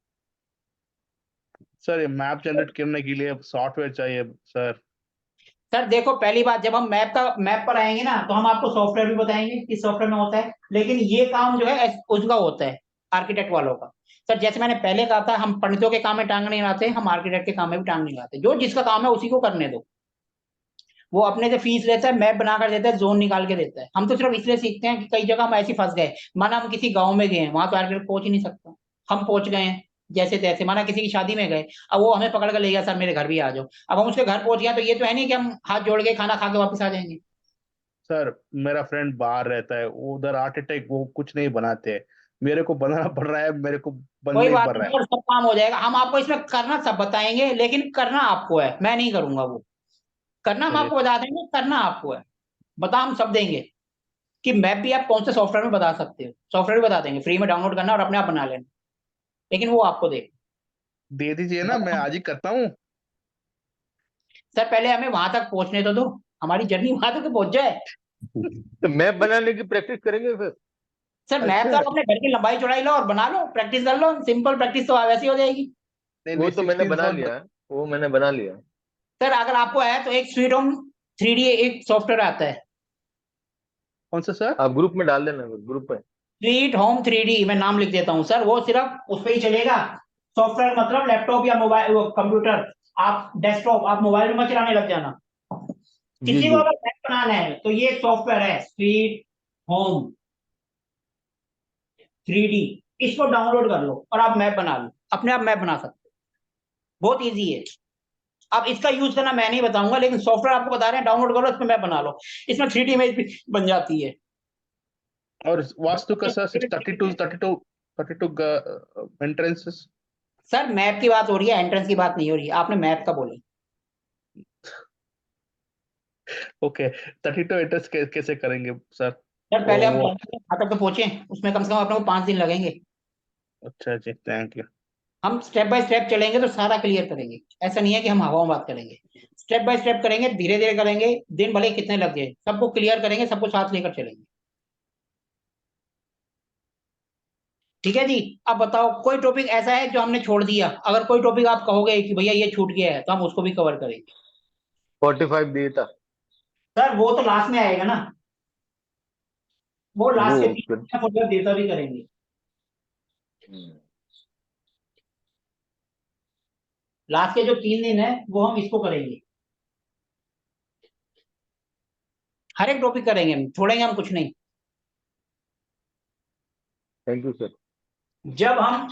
सर ये मैप जनरेट करने के लिए सॉफ्टवेयर चाहिए सर। सर देखो, पहली बात, जब हम मैप पर आएंगे ना, तो हम आपको सॉफ्टवेयर भी बताएंगे किस सॉफ्टवेयर में होता है, लेकिन ये काम जो है उसका होता है आर्किटेक्ट वालों का। सर जैसे मैंने पहले कहा था, हम पंडितों के काम में टांग नहीं लाते, हम आर्किटेक्ट के काम में भी टांग नहीं लाते। जो जिसका काम है उसी को करने दो, वो अपने से फीस लेता है, मैप बनाकर देता है, जोन निकाल के देता है। हम तो सिर्फ इसलिए सीखते हैं कि कई जगह हम ऐसे फंस गए, माना हम किसी गांव में गए हैं, वहां तो आर्किटेक्ट पहुंच ही नहीं सकता, हम पहुंच गए हैं जैसे तैसे, माना किसी की शादी में गए, अब वो हमें पकड़ कर ले गया, सर मेरे घर भी आ जाओ, अब हम उसके घर पहुंच गए, तो ये तो है नहीं कि हम हाथ जोड़ के खाना खा के वापस आ जाएंगे। सर मेरा फ्रेंड बाहर रहता है, वो उधर आर्किटेक्ट, वो कुछ नहीं बनाते, मेरे को बनाना पड़ रहा है, मेरे को कोई बनना ही बात पड़ रहा नहीं है। सर, सब काम हो जाएगा। हम आपको इसमें करना सब बताएंगे, लेकिन करना आपको है, मैं नहीं करूंगा वो। करना हम चलिए आपको बता देंगे, करना आपको है। बता हम सब देंगे कि मैप भी आप कौन से सॉफ्टवेयर में बता सकते हो, सॉफ्टवेयर भी बता देंगे, फ्री में डाउनलोड करना और अपने आप बना लेना, लेकिन वो आपको दे। दे दीजिए ना, मैं आज ही करता हूँ। सर पहले हमें वहां तक पहुंचने तो दो, हमारी जर्नी वहां तक तो पहुंच जाए। तो मैप बनाने की प्रैक्टिस करेंगे फिर। सर मैप तो अच्छा आप अपने घर की लंबाई चौड़ाई लो और बना लो, प्रैक्टिस कर लो, सिंपल प्रैक्टिस तो वैसी हो जाएगी। नहीं वो नहीं तो मैंने 16 बना फोन। लिया है, वो मैंने बना लिया है। सर अगर आपको है तो एक स्वीट होम 3D एक सॉफ्टवेयर आता है, कौन सा सर? आप ग्रुप में डाल देना, ग्रुप में। स्वीट होम 3D, मैं नाम लिख देता हूँ सर, वो सिर्फ उस पर ही चलेगा। सॉफ्टवेयर मतलब लैपटॉप या मोबाइल कंप्यूटर, आप डेस्कटॉप, आप मोबाइल में मत चलाने लग जाना। जी किसी को जी अगर मैप बनाना है तो ये सॉफ्टवेयर है स्ट्रीट होम 3D, इसको डाउनलोड कर लो और आप मैप बना लो, अपने आप मैप बना सकते हो, बहुत इजी है। अब इसका यूज करना मैं नहीं बताऊंगा, लेकिन सॉफ्टवेयर आपको बता रहे हैं, डाउनलोड करो, इसमें मैप बना लो, इसमें 3D इमेज भी बन जाती है। और वास्तु का सर 32 एंट्रेंसेस। सर मैप की बात हो रही है, एंट्रेंस की बात नहीं हो रही है, आपने मैप का बोला। ओके, 32 एंट्रेंस कैसे करेंगे सर? सर पहले हम वो वहां तक तो पहुंचे, उसमें कम से कम अपने को 5 दिन लगेंगे। अच्छा जी, थैंक यू। हम स्टेप बाय स्टेप चलेंगे तो सारा क्लियर करेंगे, ऐसा नहीं है कि हम हवा में बात करेंगे, स्टेप बाय स्टेप करेंगे, धीरे धीरे करेंगे, दिन भले कितने लग जाए, सबको क्लियर करेंगे, सबको साथ लेकर चलेंगे। ठीक है जी। अब बताओ कोई टॉपिक ऐसा है जो हमने छोड़ दिया, अगर कोई टॉपिक आप कहोगे कि भैया ये छूट गया है, तो हम उसको भी कवर करेंगे। 45 दिए था सर वो तो लास्ट में आएगा ना, वो वो लास्ट के फिर 3 देता भी करेंगे। लास्ट के जो 3 दिन है वो हम इसको करेंगे, हर एक टॉपिक करेंगे, हम छोड़ेंगे हम कुछ नहीं। Thank you sir. जब हम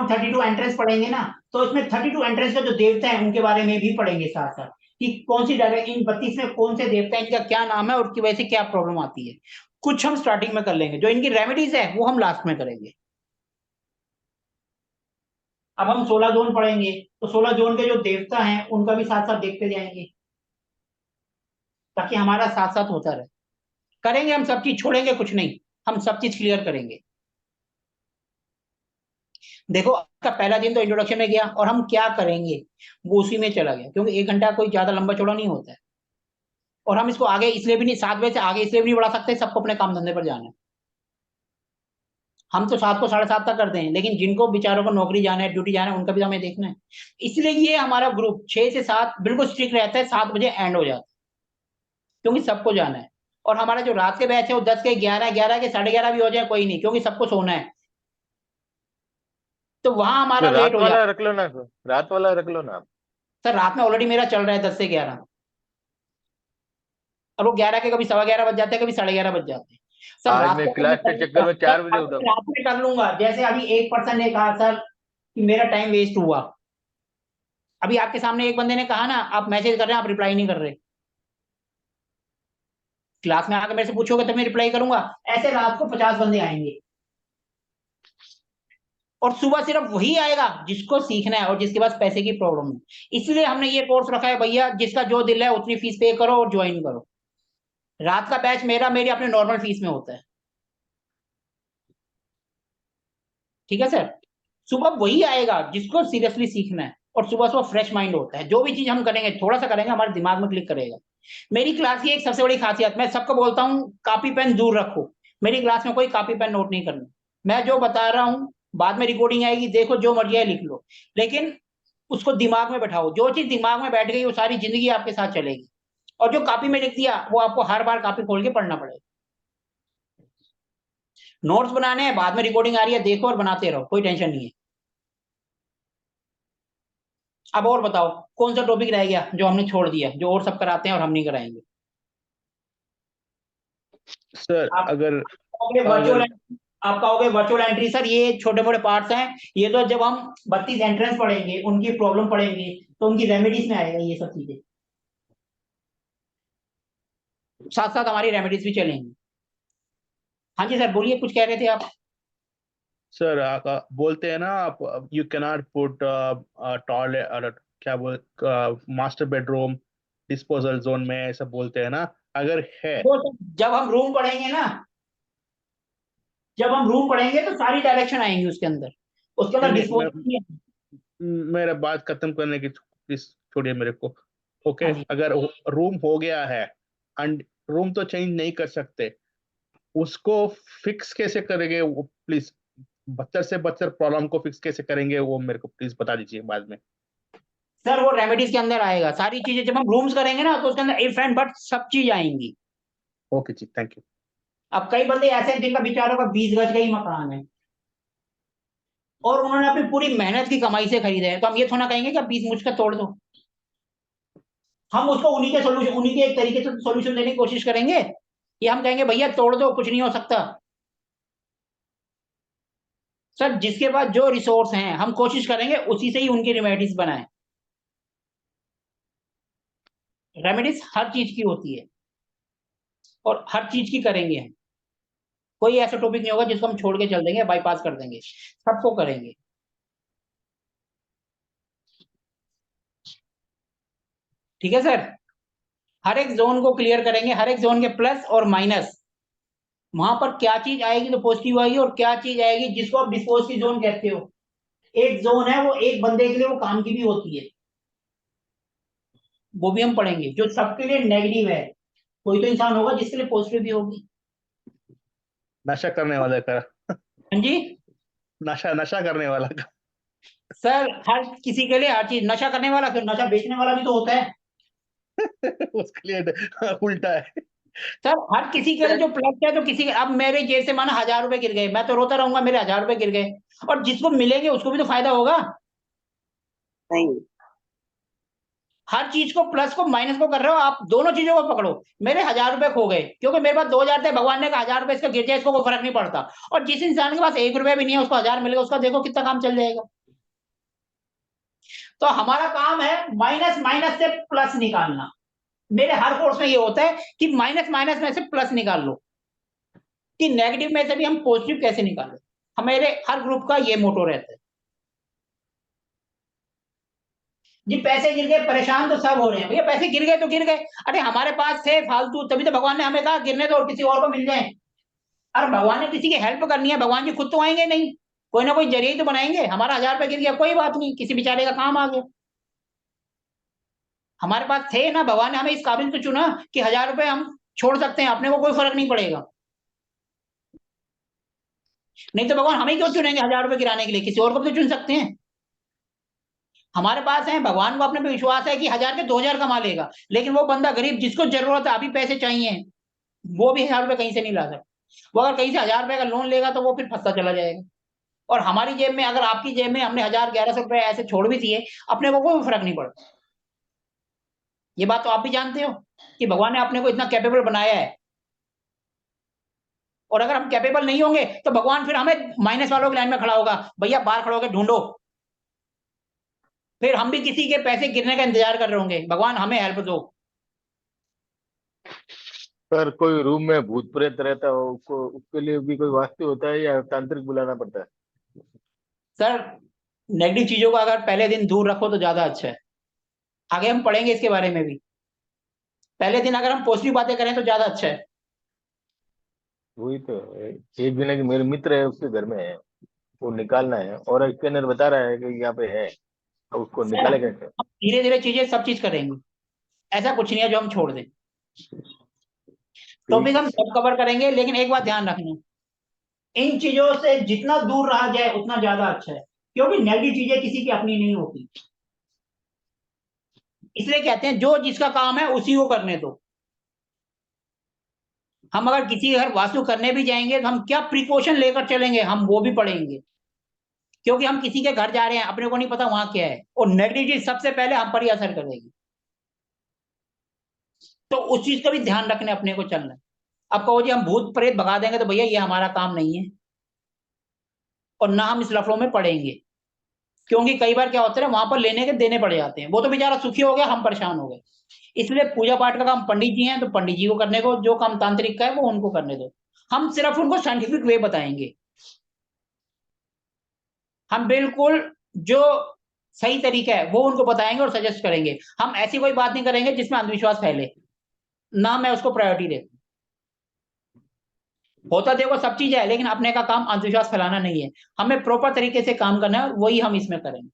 32 एंट्रेंस पढ़ेंगे ना, तो इसमें 32 एंट्रेंस के जो देवता हैं उनके बारे में भी पढ़ेंगे साथ साथ, कि कौन सी जगह इन 32 में कौन से देवता हैं, इनका क्या नाम है और उसकी वजह से क्या प्रॉब्लम आती है। कुछ हम स्टार्टिंग में कर लेंगे, जो इनकी रेमेडीज है वो हम लास्ट में करेंगे। अब हम 16 जोन पढ़ेंगे, तो 16 जोन के जो देवता हैं उनका भी साथ साथ देखते जाएंगे, ताकि हमारा साथ साथ होता रहे। करेंगे हम सब चीज, छोड़ेंगे कुछ नहीं, हम सब चीज क्लियर करेंगे। देखो आपका पहला दिन तो इंट्रोडक्शन में गया, और हम क्या करेंगे वो उसी में चला गया, क्योंकि 1 घंटा कोई ज्यादा लंबा चौड़ा नहीं होता है। और हम इसको आगे इसलिए भी नहीं, 7 बजे से आगे इसलिए भी नहीं बढ़ा सकते, सबको अपने काम धंधे पर जाना है। हम तो 7 को 7:30 तक करते हैं, लेकिन जिनको बेचारों को नौकरी जाना है, ड्यूटी जाना है, उनका भी तो हमें देखना है। इसलिए ये हमारा ग्रुप 6 से 7 बिल्कुल स्ट्रिक्ट रहता है, 7 बजे एंड हो जाता है, क्योंकि सबको जाना है। और हमारा जो रात के बैच है वो 10 के 11, 11 के 11:30 भी हो जाए कोई नहीं, क्योंकि सबको सोना है, तो वहां हमारा तो लेट रात हो वाला जाता रख लो ना सर, रात वाला रख लो ना आप। है। सर रात में ऑलरेडी मेरा चल रहा है 10 से 11, और वो 11 के कभी 11:15 बज जाते हैं, कभी 11:30 बज जाते हैं। सर आज रात मैं को तो मैं क्लास कर के चक्कर लूंगा, में सर 4 बजे उठा मैं हूँ। रात में कर लूंगा। जैसे अभी एक पर्सन ने कहा सर कि मेरा टाइम वेस्ट हुआ, अभी आपके सामने एक बंदे ने कहा ना, आप मैसेज कर रहे हैं, आप रिप्लाई नहीं कर रहे, क्लास में आकर मेरे से पूछोगे तो मैं रिप्लाई करूंगा। ऐसे रात को 50 बंदे आएंगे, और सुबह सिर्फ वही आएगा जिसको सीखना है और जिसके पास पैसे की प्रॉब्लम है। इसलिए हमने ये कोर्स रखा है, भैया जिसका जो दिल है उतनी फीस पे करो और ज्वाइन करो। रात का बैच मेरी अपने नॉर्मल फीस में होता है। ठीक है सर, सुबह वही आएगा जिसको सीरियसली सीखना है, और सुबह सुबह फ्रेश माइंड होता है। जो भी चीज हम करेंगे थोड़ा सा करेंगे, हमारे दिमाग में क्लिक करेगा। मेरी क्लास की एक सबसे बड़ी खासियत, मैं सबको बोलता हूँ कॉपी पेन दूर रखो, मेरी क्लास में कोई कॉपी पेन नोट नहीं करना। मैं जो बता रहा हूँ, बाद में रिकॉर्डिंग आएगी, देखो जो मर्जी है लिख लो, लेकिन उसको दिमाग में बैठाओ। जो चीज दिमाग में बैठ गई वो सारी जिंदगी आपके साथ चलेगी, और जो कॉपी में लिख दिया वो आपको हर बार कॉपी खोल के पढ़ना पड़ेगा। नोट्स बनाने हैं, बाद में रिकॉर्डिंग आ रही है, देखो और बनाते रहो, कोई टेंशन नहीं है। अब और बताओ कौन सा टॉपिक रह गया जो हमने छोड़ दिया, जो और सब कराते हैं और हम नहीं कराएंगे। सर आप अगर कहोगे अगर आप कहोगे वर्चुअल एंट्री, सर ये छोटे मोटे पार्ट्स हैं, ये तो जब हम 32 एंट्रेंस पढ़ेंगे, उनकी प्रॉब्लम पढ़ेंगे, तो उनकी रेमेडीज में आएगा ये सब चीजें, साथ साथ हमारी रेमेडीज भी चलेंगी। हाँ जी सर बोलिए, कुछ कह रहे थे आप। सर बोलते हैं ना आप, you can not put toilet और क्या बोल मास्टर बेडरूम डिस्पोजल जोन में, ऐसा बोलते हैं ना, अगर है। वो सर, जब हम रूम पढ़ेंगे ना, जब हम रूम पढ़ेंगे तो सारी डायरेक्शन आएंगी उसके अंदर, उसके अंदर नहीं डिस्पोजल। मेरा बात खत्म करने की प्लीज छोड़िए मेरे को। ओके, हाँ जी अगर रूम हो गया है एंड रूम तो चेंज नहीं कर सकते, उसको फिक्स कैसे करेंगे वो प्लीज, बच्चर से बच्चर प्रॉब्लम को फिक्स कैसे करेंगे वो मेरे को प्लीज बता दीजिए बाद में। सर, वो रेमेडीज के अंदर आएगा सारी चीजें। जब हम रूम्स करेंगे ना तो उसके अंदर इफ एंड बट सब चीज आएंगी। ओके जी, थैंक यू। अब कई बंदे ऐसे हैं जिनका बेचारों का 20 गज का ही मकान है, और उन्होंने अपनी पूरी मेहनत की कमाई से खरीदे हैं, तो हम ये थोड़ा कहेंगे कि आप 20 मुझ का तोड़ दो। हम उसको उन्हीं के सोल्यूशन, उन्हीं के एक तरीके से सोल्यूशन देने की कोशिश करेंगे, या हम कहेंगे भैया तोड़ दो, कुछ नहीं हो सकता। सर जिसके पास जो रिसोर्स हैं हम कोशिश करेंगे उसी से ही उनकी रेमेडीज बनाएं। रेमेडीज हर चीज की होती है और हर चीज की करेंगे हम। कोई ऐसा टॉपिक नहीं होगा जिसको हम छोड़ के चल देंगे, बाईपास कर देंगे, सबको करेंगे। ठीक है सर, हर एक जोन को क्लियर करेंगे, हर एक जोन के प्लस और माइनस, वहां पर क्या चीज आएगी तो पॉजिटिव आएगी और क्या चीज आएगी जिसको आप डिस्पोज की जोन कहते हो। एक जोन है वो एक बंदे के लिए वो काम की भी होती है, वो भी हम पढ़ेंगे, जो सबके लिए नेगेटिव है। कोई तो इंसान होगा जिसके लिए पॉजिटिव भी होगी। नशा करने वाले का, हाँ जी नशा नशा करने वाला का। सर, हर किसी के लिए हर चीज, नशा करने वाला फिर नशा बेचने वाला भी तो होता है। उसके लिए उल्टा है। सर हर किसी के लिए जो प्लस है, तो किसी के, अब मेरे जेब से माना 1000 रुपए गिर गए, मैं तो रोता रहूंगा मेरे 1000 रुपए गिर गए, और जिसको मिलेंगे उसको भी तो फायदा होगा। नहीं, हर चीज को प्लस को माइनस को कर रहे हो आप, दोनों चीजों को पकड़ो। मेरे 1000 रुपए खो गए क्योंकि मेरे पास 2000 थे, भगवान ने कहा 1000 रुपए इसका गिर जाए, इसको कोई फर्क नहीं पड़ता। और जिस इंसान के पास 1 रुपया भी नहीं है उसको 1000 मिलेगा, उसका देखो कितना काम चल जाएगा। तो हमारा काम है माइनस माइनस से प्लस निकालना। मेरे हर कोर्स में ये होता है कि माइनस माइनस में से प्लस निकाल लो, कि नेगेटिव में से भी हम पॉजिटिव कैसे निकालें। हमारे हर ग्रुप का ये मोटो रहता है। जी पैसे गिर गए, परेशान तो सब हो रहे हैं, भैया पैसे गिर गए तो गिर गए, अरे हमारे पास थे फालतू, तभी तो भगवान ने हमें कहा गिरने दो और किसी और को मिल जाए। अरे भगवान ने किसी की हेल्प करनी है, भगवान जी खुद तो आएंगे नहीं, कोई ना कोई जरिए तो बनाएंगे। हमारा 1000 रुपए गिर गया, कोई बात नहीं, किसी बेचारे का काम आ गया। हमारे पास थे ना, भगवान ने हमें इस काबिल तो चुना कि 1000 रुपए हम छोड़ सकते हैं, अपने को कोई फर्क नहीं पड़ेगा। नहीं तो भगवान हमें क्यों चुनेंगे 1000 रुपए गिराने के लिए, किसी और को भी तो चुन सकते हैं। हमारे पास है, भगवान को अपने पे विश्वास है कि 1000 के 2000 कमा लेगा, लेकिन वो बंदा गरीब जिसको जरूरत है, अभी पैसे चाहिए, वो भी 1000 रुपए कहीं से नहीं ला सकता। वो अगर कहीं से 1000 रुपए का लोन लेगा तो वो फिर फंसता चला जाएगा। और हमारी जेब में, अगर आपकी जेब में हमने 1000 1100 रुपए ऐसे छोड़ भी दिए, अपने को कोई फर्क नहीं पड़ता। ये बात तो आप भी जानते हो कि भगवान ने अपने को इतना कैपेबल बनाया है, और अगर हम कैपेबल नहीं होंगे तो भगवान फिर हमें माइनस वालों की लाइन में खड़ा होगा, भैया बाहर खड़े होकर ढूंढो। फिर हम भी किसी के पैसे गिरने का इंतजार कर रहे होंगे, भगवान हमें हेल्प दो। सर कोई रूम में भूत प्रेत रहता हो, उसको उसके लिए भी कोई वास्तु होता है या तांत्रिक बुलाना पड़ता है? सर नेगेटिव चीजों को अगर पहले दिन दूर रखो तो ज्यादा अच्छा है। आगे हम पढ़ेंगे इसके बारे में भी। पहले दिन अगर हम पॉजिटिव बातें करें तो ज्यादा अच्छा है। वही तो, एक दिन है कि मेरे मित्र है उसके घर में है, वो निकालना है और स्कैनर बता रहा है कि यहाँ पे है, अब उसको सर निकाले कैसे? हम धीरे धीरे चीजें सब चीज करेंगे, ऐसा कुछ नहीं है जो हम छोड़ दें। टॉपिक हम सब कवर करेंगे, लेकिन एक बात ध्यान रखना, इन चीजों से जितना दूर रहा जाए उतना ज्यादा अच्छा है, क्योंकि नेगेटिव चीजें किसी की अपनी नहीं होती। इसलिए कहते हैं जो जिसका काम है उसी को करने दो। हम अगर किसी घर वास्तु करने भी जाएंगे तो हम क्या प्रिकॉशन लेकर चलेंगे, हम वो भी पढ़ेंगे, क्योंकि हम किसी के घर जा रहे हैं, अपने को नहीं पता वहां क्या है, और नेगेटिव चीज सबसे पहले हम पर ही असर करेगी। तो उस चीज का भी ध्यान रखने अपने को चलना है। अब कहो जी हम भूत प्रेत भगा देंगे, तो भैया ये हमारा काम नहीं है, और ना हम इस लफड़ों में पड़ेंगे। क्योंकि कई बार क्या होता है, वहां पर लेने के देने पड़ जाते हैं, वो तो बेचारा सुखी हो गया, हम परेशान हो गए। इसलिए पूजा पाठ का काम पंडित जी हैं तो पंडित जी को करने को, जो काम तांत्रिक का है वो उनको करने दो। हम सिर्फ उनको साइंटिफिक वे बताएंगे। हम बिल्कुल जो सही तरीका है वो उनको बताएंगे और सजेस्ट करेंगे। हम ऐसी कोई बात नहीं करेंगे जिसमें अंधविश्वास फैले, ना मैं उसको प्रायोरिटी देता। होता देखो सब चीज है, लेकिन अपने का काम अंधविश्वास फैलाना नहीं है। हमें प्रॉपर तरीके से काम करना है, वही हम इसमें करेंगे।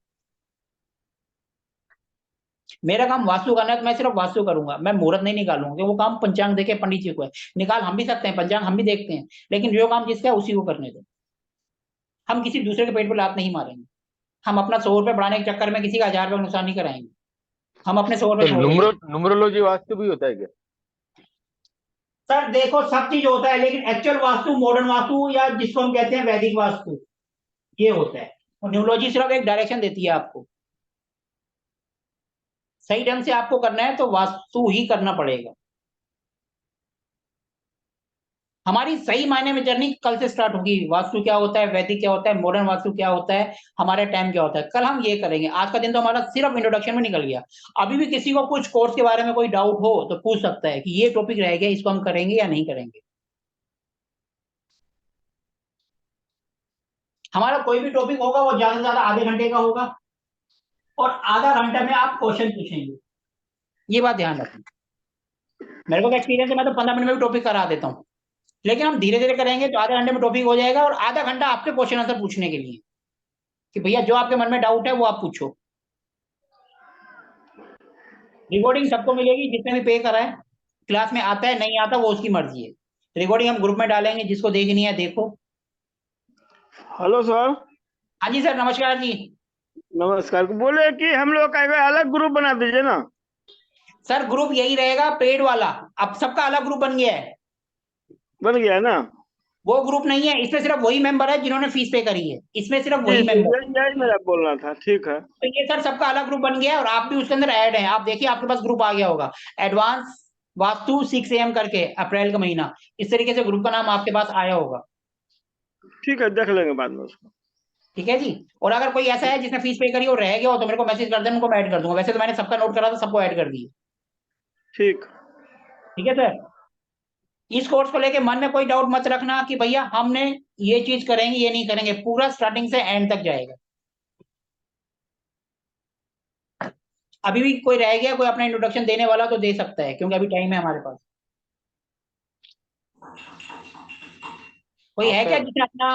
मेरा काम वास्तु करना है तो मैं सिर्फ वास्तु करूंगा, मैं मुहूर्त नहीं निकालूंगा, वो काम पंचांग देके पंडित जी को है। निकाल हम भी सकते हैं, पंचांग हम भी देखते हैं, लेकिन जो काम जिसका है उसी को करने दो। हम किसी दूसरे के पेट पर लात नहीं मारेंगे। हम अपना 100 रुपए बढ़ाने के चक्कर में किसी का 1000 रुपए नुकसान नहीं कराएंगे। हम अपने 100 रुपए तो छोड़ देंगे। न्यूमरोलॉजी वास्तु भी होता है क्या? सर देखो सब चीज होता है, लेकिन एक्चुअल वास्तु, मॉडर्न वास्तु, या जिसको हम कहते हैं वैदिक वास्तु, ये होता है। न्यूरोलॉजी सिर्फ एक डायरेक्शन देती है आपको, सही ढंग से आपको करना है तो वास्तु ही करना पड़ेगा। हमारी सही मायने में जर्नी कल से स्टार्ट होगी। वास्तु क्या होता है, वैदिक क्या होता है, मॉडर्न वास्तु क्या होता है, हमारे टाइम क्या होता है, कल हम ये करेंगे। आज का दिन तो हमारा सिर्फ इंट्रोडक्शन में निकल गया। अभी भी किसी को कुछ कोर्स के बारे में कोई डाउट हो तो पूछ सकता है कि ये टॉपिक रह गया, इसको हम करेंगे या नहीं करेंगे। हमारा कोई भी टॉपिक होगा वो ज्यादा से ज्यादा आधे घंटे का होगा और आधा घंटा में आप क्वेश्चन पूछेंगे, ये बात ध्यान रखना। मेरे को एक्सपीरियंस है, मैं तो 15 मिनट में भी टॉपिक करा देता हूँ, लेकिन हम धीरे धीरे करेंगे तो आधे घंटे में टॉपिक हो जाएगा और आधा घंटा आपके क्वेश्चन आंसर पूछने के लिए कि भैया जो आपके मन में डाउट है वो आप पूछो। रिकॉर्डिंग सबको मिलेगी, जिसने भी पे करा है। क्लास में आता है नहीं आता वो उसकी मर्जी है। रिकॉर्डिंग हम ग्रुप में डालेंगे, जिसको देखनी है देखो। Hello sir. हाँ जी सर, नमस्कार जी। नमस्कार। बोले कि हम लोग का एक अलग ग्रुप बना दीजिए ना। सर ग्रुप यही रहेगा पेड वाला, अब सबका अलग ग्रुप बन गया है। बन गया ना? वो ग्रुप नहीं है, इसमें सिर्फ वही मेंबर है जिन्होंने फीस पे करी है, इसमें सिर्फ वही जी, मेंबर। यही मेरा बोलना था। ठीक है। तो ये सर सबका अलग ग्रुप बन गया है और आप भी उसके अंदर ऐड हैं। आप देखिए आपके पास ग्रुप आ गया होगा, एडवांस वास्तु 6 AM करके, अप्रैल का महीना, इस तरीके से ग्रुप का नाम आपके पास आया होगा। ठीक है, देख लेंगे बाद में उसको। ठीक है जी। और अगर कोई ऐसा है जिसने फीस पे करी और रह गया हो तो मेरे को मैसेज कर देना, उनको मैं ऐड कर दूंगा। वैसे तो मैंने सबका नोट करा था, सबको ऐड कर दिए। ठीक। ठीक है सर। इस कोर्स को लेके मन में कोई डाउट मत रखना कि भैया हमने ये चीज करेंगे ये नहीं करेंगे, पूरा स्टार्टिंग से एंड तक जाएगा। अभी भी कोई रह गया, कोई अपना इंट्रोडक्शन देने वाला तो दे सकता है, क्योंकि अभी टाइम है हमारे पास। कोई है क्या जिसने अपना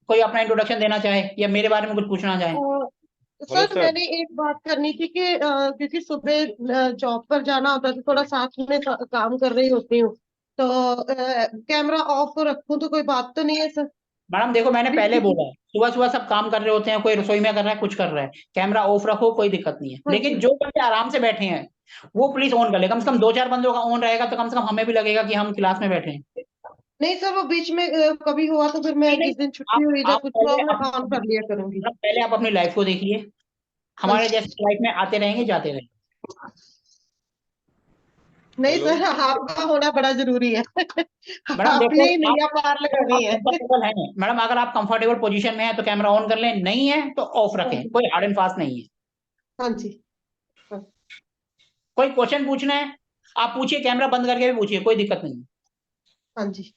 कोई अपना इंट्रोडक्शन देना चाहे या मेरे बारे में कुछ पूछना चाहे? सर मैंने एक बात करनी थी कि क्योंकि सुबह जॉब पर जाना होता है तो थोड़ा साथ में काम कर रही होती हूँ, तो कैमरा ऑफ रखूं तो कोई बात तो नहीं है सर? मैडम देखो, मैंने पहले बोला सुबह सुबह सब काम कर रहे होते हैं, कोई रसोई में कर रहा है, कुछ कर रहा है, कैमरा ऑफ रखो, कोई दिक्कत नहीं है। लेकिन जो बच्चे आराम से बैठे हैं वो प्लीज ऑन कर ले। कम से कम 2-4 बंदों का ऑन रहेगा तो कम से कम हमें भी लगेगा कि हम क्लास में बैठे हैं। नहीं सर, वो बीच में कभी हुआ तो फिर मैं जिस दिन छुट्टी हुई या कुछ हुआ मैं ऑन कर लिया करूंगी। पहले आप अपनी लाइफ को देखिए, हमारे जैसे लाइफ में आते रहेंगे जाते रहेंगे। नहीं सर, आपका होना बड़ा जरूरी है। मैडम आपने ही देखो, नैया पार लगानी है। कंफर्टेबल है मैडम, अगर आप कंफर्टेबल पोजीशन में है तो कैमरा ऑन कर लें, नहीं है तो ऑफ रखें, कोई हार्ड एंड फास्ट नहीं है। हाँ जी। कोई क्वेश्चन पूछना है आप पूछिए, कैमरा बंद करके भी पूछिए, कोई दिक्कत नहीं है। हाँ जी।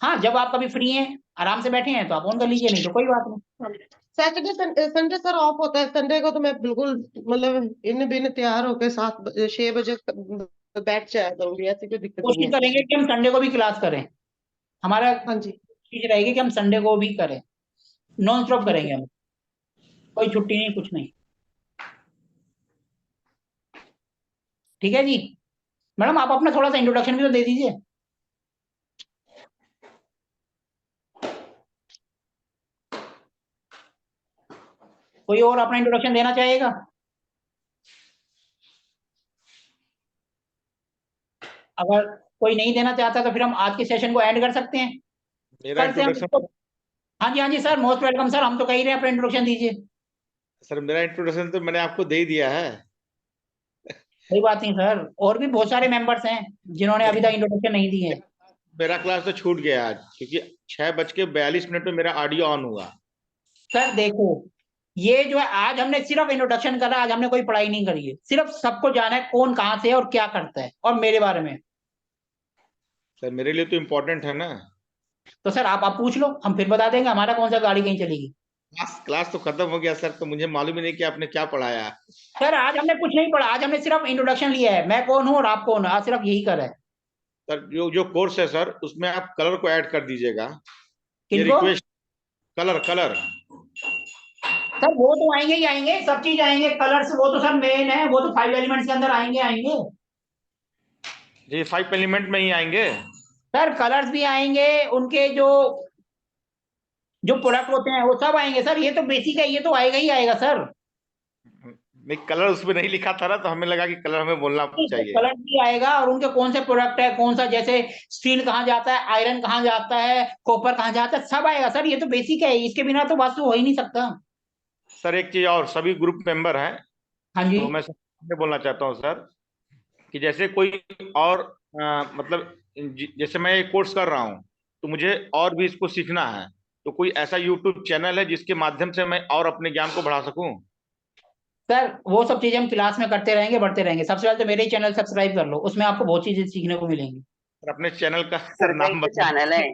हाँ, जब आप कभी फ्री हैं आराम से बैठे हैं तो आप ऑन कर लीजिए, नहीं तो कोई बात नहीं। सैटरडे संडे सर ऑफ होता है। संडे को तो मैं बिल्कुल मतलब इन बिन तैयार होकर 6 बजे बैठ जाया करूंगी, ऐसी कोई दिक्कत कोशिश नहीं है। करेंगे कि हम संडे को भी क्लास करें। हमारा हाँ जी। चीज रहेगी कि हम संडे को भी करें, नॉन स्टॉप करेंगे हम, कोई छुट्टी नहीं, कुछ नहीं। ठीक है जी। मैडम आप अपना थोड़ा सा इंट्रोडक्शन भी तो दे दीजिए। कोई और अपना इंट्रोडक्शन देना चाहेगा? अगर कोई नहीं देना चाहता तो फिर हम आज के सेशन को एंड कर सकते हैं। मेरा कल से हम इंट्रोडक्शन हाँ जी सर, मोस्ट वेलकम सर। हम तो कह ही रहे हैं, अपना इंट्रोडक्शन दीजिए। सर, मेरा इंट्रोडक्शन तो मैंने आपको दे ही दिया है। कोई बात नहीं सर, और भी बहुत सारे मेंबर्स हैं जिन्होंने अभी तक इंट्रोडक्शन नहीं दी है। मेरा क्लास तो छूट गया आज, क्योंकि 6:42 में मेरा ऑडियो ऑन हुआ। सर देखो, ये जो है आज हमने सिर्फ इंट्रोडक्शन करा, आज हमने कोई पढ़ाई नहीं करी है। सिर्फ सबको जाना है कौन कहाँ से है और क्या करता है, और मेरे बारे में। सर मेरे लिए तो इम्पोर्टेंट है ना। तो सर आप पूछ लो, हम फिर बता देंगे हमारा कौन सा गाड़ी कहीं चलेगी। क्लास तो खत्म हो गया सर, तो मुझे मालूम ही नहीं कि आपने क्या पढ़ाया। सर आज हमने कुछ नहीं पढ़ा, आज हमने सिर्फ इंट्रोडक्शन लिया है, मैं कौन हूँ और आप कौन हो, आज सिर्फ यही करा है। सर जो कोर्स है सर, उसमें आप कलर को ऐड कर दीजिएगा। ये किनको? Request, colour. सर वो तो आएंगे ही आएंगे, सब चीज आएंगे, कलर्स वो तो सर मेन है, वो तो 5 एलिमेंट्स के अंदर आएंगे। जी 5 एलिमेंट में ही आएंगे सर, कलर्स भी आएंगे, उनके जो प्रोडक्ट होते हैं वो सब आएंगे सर। ये तो बेसिक है, ये तो आएगा ही आएगा सर। नहीं, कलर उसमें नहीं लिखा था ना, तो हमें लगा कि कलर हमें बोलना चाहिए। कलर भी आएगा, और उनके कौन से प्रोडक्ट है, कौन सा, जैसे स्टील कहाँ जाता है, आयरन कहाँ जाता है, कॉपर कहाँ जाता है, सब आएगा सर। ये तो बेसिक है, इसके बिना तो वास्तु हो ही नहीं सकता। सर एक चीज और, सभी ग्रुप मेंबर हैं, हाँ जी। तो मैं सबसे बोलना चाहता हूँ सर कि जैसे कोई और मतलब जैसे मैं एक कोर्स कर रहा हूँ तो मुझे और भी इसको सीखना है, तो कोई ऐसा यूट्यूब चैनल है जिसके माध्यम से मैं और अपने ज्ञान को बढ़ा सकूं? सर वो सब चीजें हम क्लास में करते रहेंगे, बढ़ते रहेंगे। सबसे पहले तो मेरे ही चैनल सब्सक्राइब कर लो, उसमें आपको बहुत चीजें सीखने को मिलेंगी। सर अपने चैनल का सर सर का ही नाम तो बता चैनल है।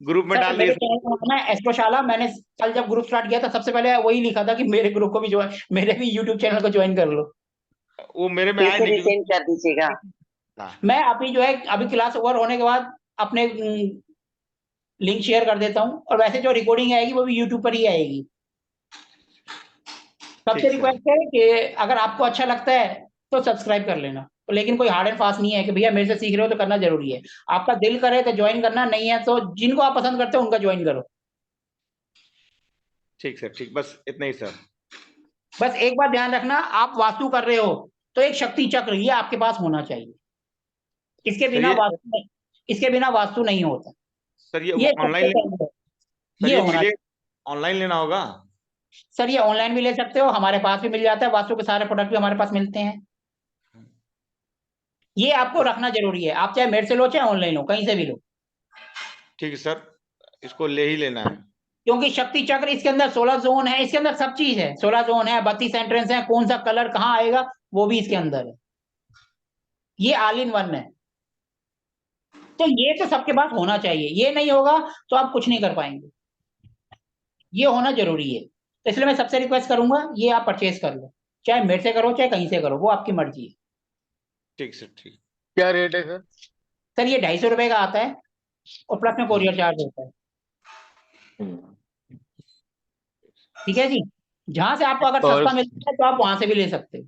ग्रुप में सर डाल मेरे दिए। चैनल का नाम है एस्ट्रोशाला। मैंने कल जब ग्रुप स्टार्ट किया था सबसे पहले वही लिखा था कि मेरे ग्रुप को भी ज्वाइन, मेरे भी यूट्यूब चैनल को ज्वाइन कर लो। वो मेरे में फिर आए से नहीं रिसेंड कर दीजिएगा। हाँ, मैं अभी जो है अभी क्लास ओवर होने के बाद अपने लिंक शेयर कर देता हूँ, और वैसे जो रिकॉर्डिंग आएगी वो भी यूट्यूब पर ही आएगी। सबसे ठीक सर। रिक्वेस्ट है कि अगर आपको अच्छा लगता है तो सब्सक्राइब कर लेना, तो लेकिन कोई हार्ड एंड फास्ट नहीं है कि भैया मेरे से सीख रहे हो तो करना जरूरी है। आपका दिल करे तो ज्वाइन करना, नहीं है तो जिनको आप पसंद करते हो उनका ज्वाइन करो। ठीक सर, ठीक, बस इतना ही सर। बस एक बात ध्यान रखना, आप वास्तु कर रहे हो तो एक शक्ति चक्र ये आपके पास होना चाहिए। इसके बिना ये वास्तु, इसके बिना वास्तु नहीं होता। सर ये ऑनलाइन सबसे पहले है, सर ये ये होना मिले, चाहिए। ऑनलाइन लेना होगा? सर ये ऑनलाइन भी ले सकते हो, हमारे पास भी मिल जाता है, वास्तु के सारे प्रोडक्ट भी हमारे पास मिलते हैं। ये आपको रखना जरूरी है, आप चाहे मेरे से लो चाहे ऑनलाइन लो, कहीं से भी लो। ठीक है सर, इसको ले ही लेना है। क्योंकि शक्ति चक्र इसके अंदर 16 जोन है, इसके अंदर सब चीज है। 16 जोन है, 32 एंट्रेंस है, कौन सा कलर कहाँ आएगा वो भी इसके अंदर है। ये ऑल इन वन है, तो ये तो सबके पास होना चाहिए। ये नहीं होगा तो आप कुछ नहीं कर पाएंगे, ये होना जरूरी है। तो इसलिए मैं सबसे रिक्वेस्ट करूंगा ये आप परचेज कर लो, चाहे मेरे से करो चाहे कहीं से करो, वो आपकी मर्जी है। ठीक सर, ठीक। क्या रेट है सर? सर ये 250 रुपए का आता है और प्लस में कोरियर चार्ज होता है। ठीक है जी, जहां से आपको अगर और सस्ता मिलता है तो आप वहां से भी ले सकते हो,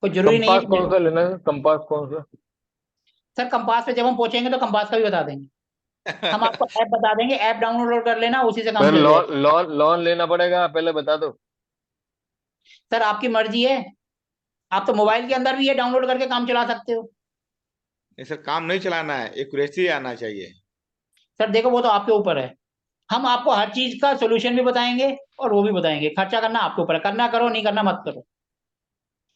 कोई जरूरी नहीं है कंपास कि कौन सा लेना है? कंपास कौन सा? सर कंपास पे जब हम पहुंचेंगे तो कंपास का भी बता देंगे। हम आपको ऐप बता देंगे, ऐप डाउनलोड कर लेना, उसी से काम फिर चल जाएगा। लोन लेना पड़ेगा, पहले बता दो। सर आपकी मर्जी है, आप तो मोबाइल के अंदर भी ये डाउनलोड करके काम चला सकते हो। नहीं सर, काम नहीं चलाना है, एक्यूरेसी आना चाहिए। सर देखो वो तो आपके ऊपर है, हम आपको हर चीज का सोल्यूशन भी बताएंगे और वो भी बताएंगे। खर्चा करना आपके ऊपर है, करना करो, नहीं करना मत करो।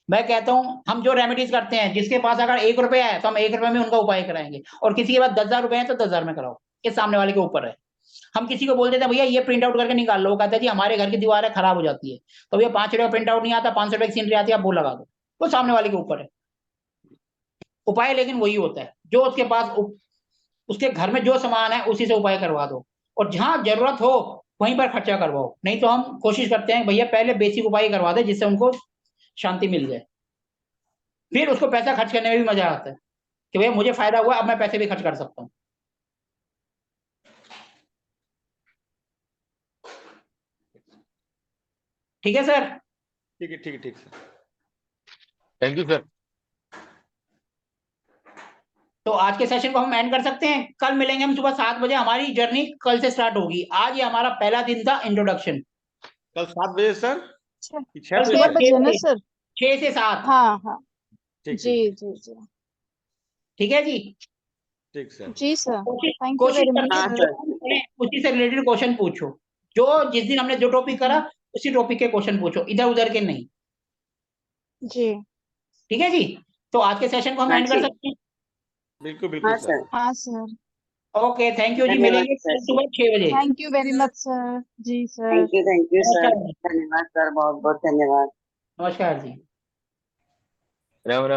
मैं कहता हूं हम जो रेमेडीज करते हैं, जिसके पास अगर 1 रुपया है तो हम 1 रुपए में उनका उपाय कराएंगे, और किसी के पास 10,000 रुपए है तो 10,000 में कराओ, ये सामने वाले के ऊपर है। हम किसी को बोल देते हैं भैया ये प्रिंट आउट करके निकाल लो, वो कहता है जी हमारे घर की दीवार है खराब हो जाती है, तो भैया 5 रुपये प्रिंट आउट नहीं आता, 500 रुपए की सीनरी आती है, आप वो लगा दो। वो सामने वाले के ऊपर है, उपाय लेकिन वही होता है जो उसके पास उसके घर में जो सामान है उसी से उपाय करवा दो, और जहां जरूरत हो वहीं पर खर्चा करवाओ। नहीं तो हम कोशिश करते हैं भैया पहले बेसिक उपाय करवा दे जिससे उनको शांति मिल जाए, फिर उसको पैसा खर्च करने में भी मजा आता है कि भैया मुझे फायदा हुआ, अब मैं पैसे भी खर्च कर सकता हूँ। ठीक है सर? ठीक है, ठीक है, ठीक सर। Thank you sir. तो आज के सेशन को हम एंड कर सकते हैं, कल मिलेंगे हम सुबह 7 बजे। हमारी जर्नी कल से स्टार्ट होगी, आज ये हमारा पहला दिन था इंट्रोडक्शन। कल 7 बजे सर? कि 6 कल बजे सुबह सर? 6 बजे ना सर? 6 से 7। हाँ हाँ ठीक जी ठीक जी जी ठीक है जी। ठीक सर। जी सर, कोशिश थैंक यू कोशिश वेरी मच करना हाँ सर। सर। उसी से रिलेटेड क्वेश्चन पूछो, जो जिस दिन हमने जो टॉपिक करा उसी टॉपिक के क्वेश्चन पूछो, इधर उधर के नहीं। जी ठीक है जी, तो आज के सेशन को हम हाँ एंड कर जी। सकते हैं। बिल्कुल बिल्कुल हाँ सर। सर। हाँ सर, ओके थैंक यू जी, धन्यवाद मिलेंगे सर। कल सुबह 6 बजे। Thank you very much sir. जी सर। Thank you sir. नमस्कार। धन्यवाद सर, बहुत बहुत धन्यवाद। नमस्कार जी। राम राम।